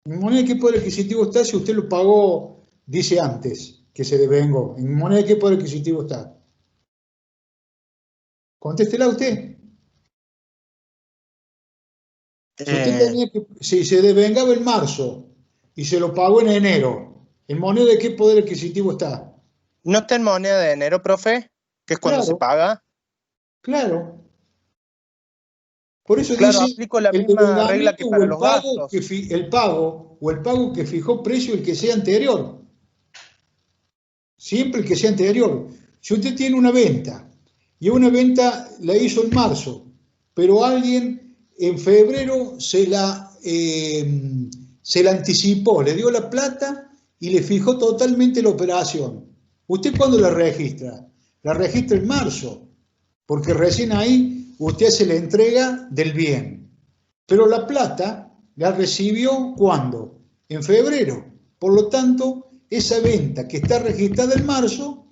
¿En moneda de qué poder adquisitivo está si usted lo pagó, dice antes, que se devengó? ¿En moneda de qué poder adquisitivo está? Contéstela usted. Si se devengaba en marzo y se lo pagó en enero, ¿en moneda de qué poder adquisitivo está? ¿No está en moneda de enero, profe? Que es cuando se paga. Claro. Por eso Claro, dice aplico la el misma regla devengamiento que para los gastos. el pago que fijó precio el que sea anterior. Siempre el que sea anterior. Si usted tiene una venta y una venta la hizo en marzo, pero alguien en febrero se la anticipó, le dio la plata y le fijó totalmente la operación. ¿Usted cuándo la registra? La registra en marzo, porque recién ahí usted hace la entrega del bien. Pero la plata la recibió ¿cuándo? En febrero. Por lo tanto, esa venta que está registrada en marzo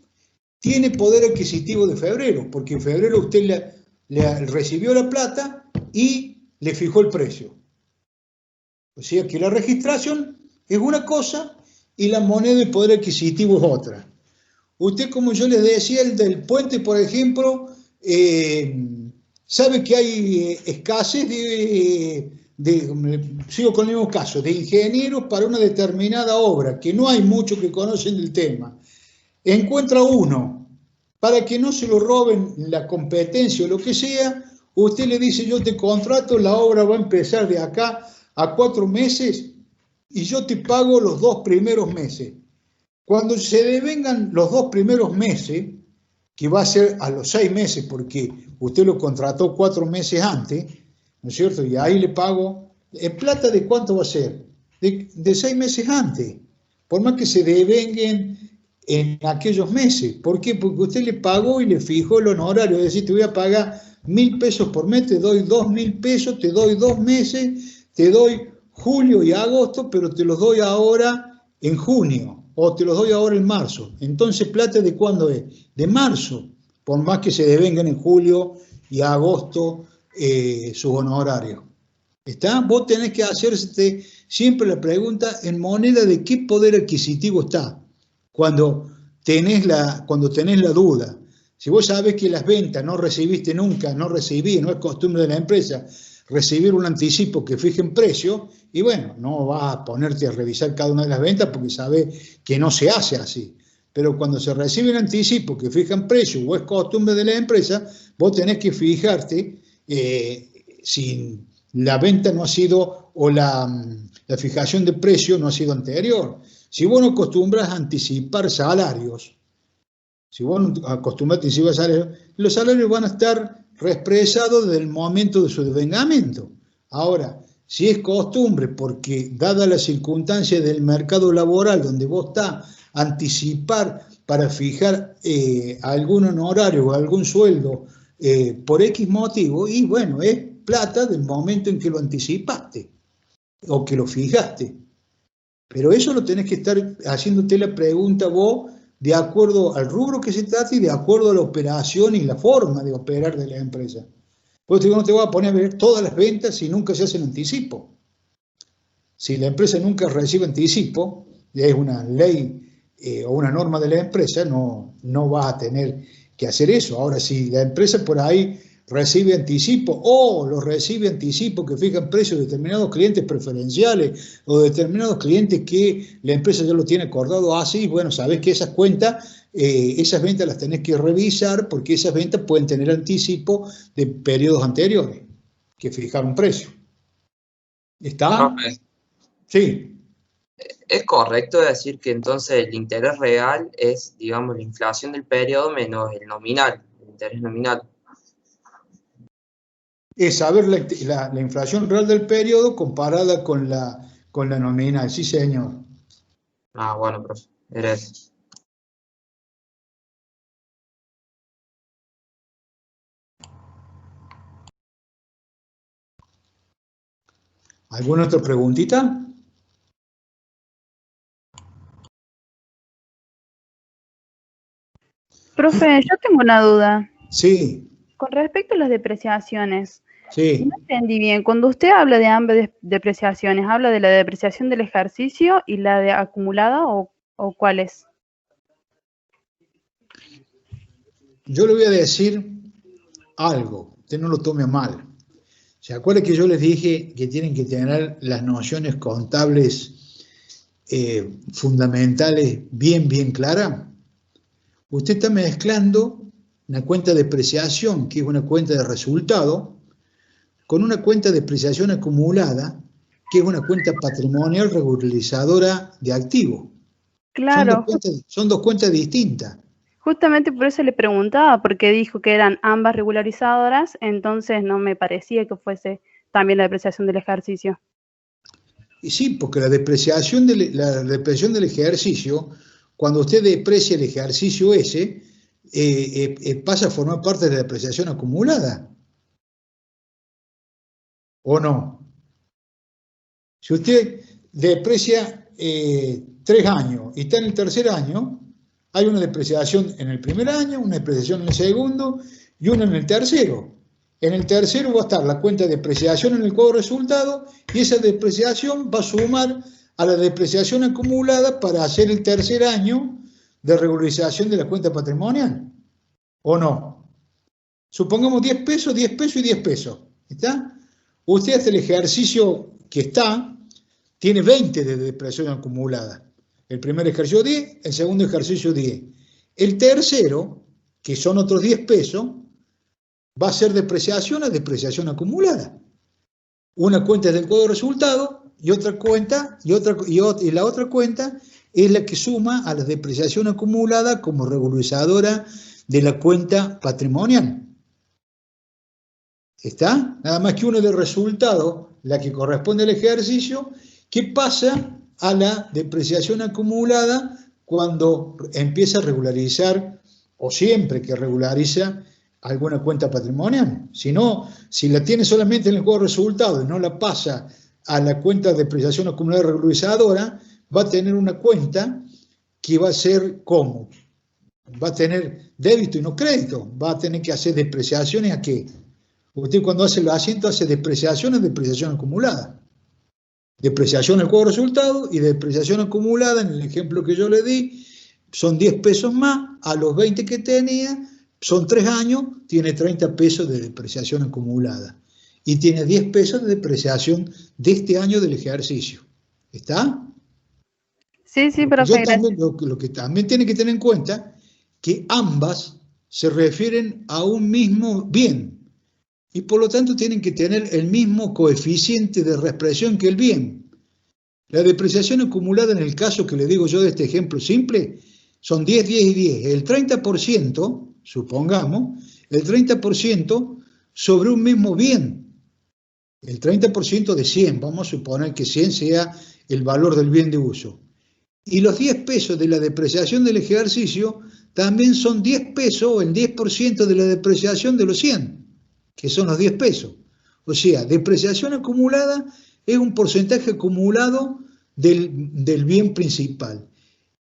tiene poder adquisitivo de febrero, porque en febrero usted le recibió la plata y le fijó el precio. O sea que la registración es una cosa y la moneda de poder adquisitivo es otra. Usted, como yo les decía, el del puente, por ejemplo, sabe que hay escasez sigo con el mismo caso, de ingenieros para una determinada obra, que no hay muchos que conocen el tema. Encuentra uno, para que no se lo roben la competencia o lo que sea, usted le dice, yo te contrato, la obra va a empezar de acá a 4 meses y yo te pago los 2 primeros meses. Cuando se devengan los 2 primeros meses, que va a ser a los 6 meses, porque usted lo contrató 4 meses antes, ¿no es cierto? Y ahí le pago, ¿en plata de cuánto va a ser? De 6 meses antes, por más que se devenguen en aquellos meses. ¿Por qué? Porque usted le pagó y le fijó el honorario, es decir, te voy a pagar 1.000 pesos por mes, te doy 2.000 pesos, te doy 2 meses, te doy julio y agosto, pero te los doy ahora en junio, o te los doy ahora en marzo. Entonces, ¿plata de cuándo es? De marzo, por más que se devengan en julio y agosto sus honorarios. ¿Está? Vos tenés que hacerte siempre la pregunta en moneda de qué poder adquisitivo está cuando tenés la duda. Si vos sabés que las ventas no recibiste nunca, no es costumbre de la empresa recibir un anticipo que fije en precio, y bueno, no vas a ponerte a revisar cada una de las ventas porque sabés que no se hace así. Pero cuando se recibe un anticipo que fija en precio o es costumbre de la empresa, vos tenés que fijarte si la venta no ha sido, o la fijación de precio no ha sido anterior. Si vos no acostumbras a anticipar salarios, los salarios van a estar reexpresados desde el momento de su devengamiento. Ahora, si es costumbre, porque dada la circunstancia del mercado laboral donde vos estás, anticipar para fijar algún honorario o algún sueldo por X motivo, y bueno, es plata del momento en que lo anticipaste o que lo fijaste. Pero eso lo tenés que estar haciéndote la pregunta vos de acuerdo al rubro que se trata y de acuerdo a la operación y la forma de operar de la empresa. Pues no te voy a poner a ver todas las ventas si nunca se hacen anticipo. Si la empresa nunca recibe anticipo, es una ley o una norma de la empresa, no va a tener que hacer eso. Ahora, si la empresa por ahí recibe anticipo o lo recibe anticipo que fijan precios de determinados clientes preferenciales o determinados clientes que la empresa ya lo tiene acordado así, bueno, sabes que esas cuentas, esas ventas las tenés que revisar porque esas ventas pueden tener anticipo de periodos anteriores que fijaron precio. ¿Está? Profe, Sí. ¿es correcto decir que entonces el interés real es, digamos, la inflación del periodo menos el nominal, el interés nominal? Es saber la inflación real del periodo comparada con la nominal. Sí, señor. Ah, bueno, profe, era eso. ¿Alguna otra preguntita? Profe, yo tengo una duda. Sí, Con respecto a las depreciaciones, sí. no entendí bien. Cuando usted habla de ambas depreciaciones, ¿habla de la depreciación del ejercicio y la de acumulada o cuál es? Yo le voy a decir algo, usted no lo tome a mal. ¿Se acuerda que yo les dije que tienen que tener las nociones contables fundamentales bien claras? Usted está mezclando una cuenta de depreciación, que es una cuenta de resultado, con una cuenta de depreciación acumulada, que es una cuenta patrimonial regularizadora de activos. Claro, Son dos cuentas distintas. justamente por eso le preguntaba, porque dijo que eran ambas regularizadoras, entonces no me parecía que fuese también la depreciación del ejercicio. Y sí, porque la depreciación del ejercicio, cuando usted deprecia el ejercicio ese, pasa a formar parte de la depreciación acumulada. ¿O no? Si usted deprecia 3 años y está en el tercer año, hay una depreciación en el primer año, una depreciación en el segundo y una en el tercero. En el tercero va a estar la cuenta de depreciación en el cuadro de resultado y esa depreciación va a sumar a la depreciación acumulada para hacer el tercer año de regularización de la cuenta patrimonial. ¿O no? Supongamos 10 pesos, 10 pesos y 10 pesos. ¿Está? Usted hace el ejercicio que está, tiene 20 de depreciación acumulada. El primer ejercicio 10, el segundo ejercicio 10. El tercero, que son otros 10 pesos, va a ser depreciación a depreciación acumulada. Una cuenta es del cuadro de resultado y otra cuenta, y la otra cuenta es la que suma a la depreciación acumulada como regularizadora de la cuenta patrimonial. ¿Está? Nada más que uno de resultado, la que corresponde al ejercicio, que pasa a la depreciación acumulada cuando empieza a regularizar, o siempre que regulariza, alguna cuenta patrimonial. Si no, si la tiene solamente en el cuadro de resultados y no la pasa a la cuenta de depreciación acumulada regularizadora, va a tener una cuenta que va a ser ¿cómo? Va a tener débito y no crédito, va a tener que hacer depreciaciones ¿a qué? Usted cuando hace los asientos hace depreciación acumulada. Depreciación al cuadro de resultado y depreciación acumulada, en el ejemplo que yo le di, son 10 pesos más, a los 20 que tenía, son 3 años, tiene 30 pesos de depreciación acumulada. Y tiene 10 pesos de depreciación de este año del ejercicio. ¿Está? Sí, profe, gracias. Lo que también tiene que tener en cuenta que ambas se refieren a un mismo bien y por lo tanto tienen que tener el mismo coeficiente de reexpresión que el bien. La depreciación acumulada en el caso que le digo yo de este ejemplo simple son 10, 10 y 10. El 30%, supongamos, el 30% sobre un mismo bien. El 30% de 100, vamos a suponer que 100 sea el valor del bien de uso. Y los 10 pesos de la depreciación del ejercicio también son 10 pesos, el 10% de la depreciación de los 100, que son los 10 pesos. O sea, depreciación acumulada es un porcentaje acumulado del bien principal.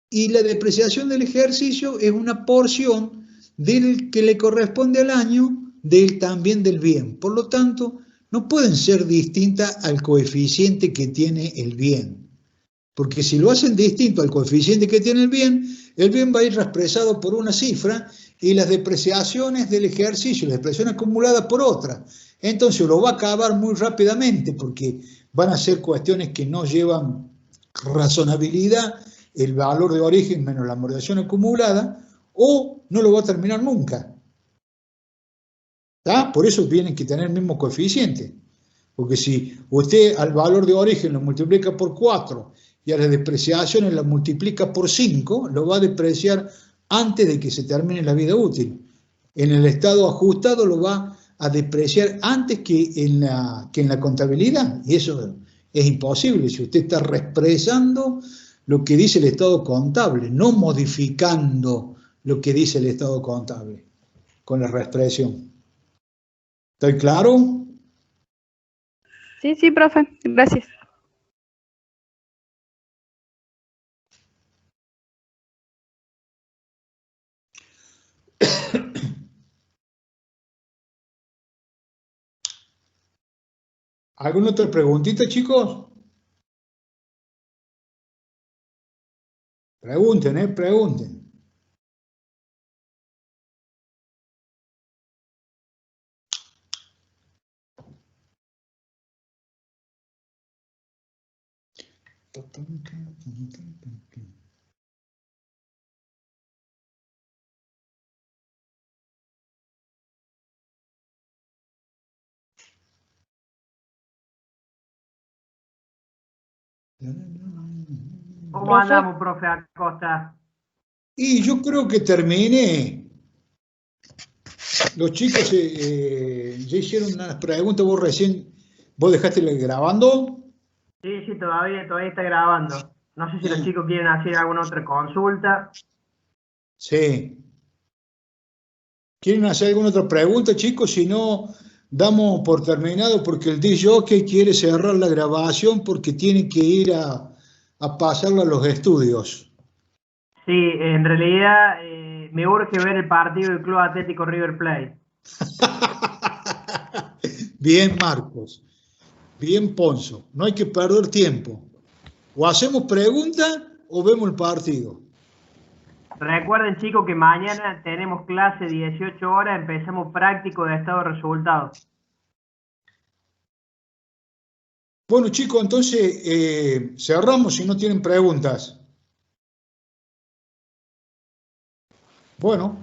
Y la depreciación del ejercicio es una porción del que le corresponde al año también del bien. Por lo tanto, no pueden ser distintas al coeficiente que tiene el bien. Porque si lo hacen distinto al coeficiente que tiene el bien va a ir expresado por una cifra y las depreciaciones del ejercicio, la depreciación acumulada por otra. Entonces lo va a acabar muy rápidamente porque van a ser cuestiones que no llevan razonabilidad, el valor de origen menos la amortización acumulada, o no lo va a terminar nunca. ¿Está? Por eso tienen que tener el mismo coeficiente. Porque si usted al valor de origen lo multiplica por 4 y a las depreciaciones lo multiplica por 5, lo va a depreciar antes de que se termine la vida útil. En el estado ajustado lo va a depreciar antes que en la contabilidad. Y eso es imposible si usted está reexpresando lo que dice el estado contable, no modificando lo que dice el estado contable con la reexpresión. ¿Estoy claro? Sí, sí, profe, gracias. ¿Alguna otra preguntita, chicos? Pregunten, pregunten. ¿Cómo Profe. andamos, profe Acosta? Y yo creo que terminé. Los chicos ya hicieron unas preguntas, ¿vos dejaste grabando? Sí, todavía está grabando. No sé si los chicos quieren hacer alguna otra consulta. Sí. ¿Quieren hacer alguna otra pregunta, chicos? Si no, damos por terminado porque el DJ quiere cerrar la grabación porque tiene que ir a pasarla a los estudios. Sí, en realidad me urge ver el partido del Club Atlético River Plate. Bien, Marcos. Bien, Ponzo. No hay que perder tiempo. O hacemos preguntas o vemos el partido. Recuerden, chicos, que mañana tenemos clase 18 horas, empezamos práctico de estado de resultados. Bueno, chicos, entonces cerramos si no tienen preguntas. Bueno,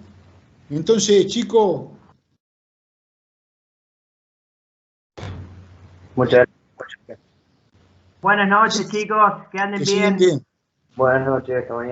entonces, chicos. Muchas gracias. Buenas noches, chicos, que anden Que sigan bien. bien. Buenas noches, hasta mañana.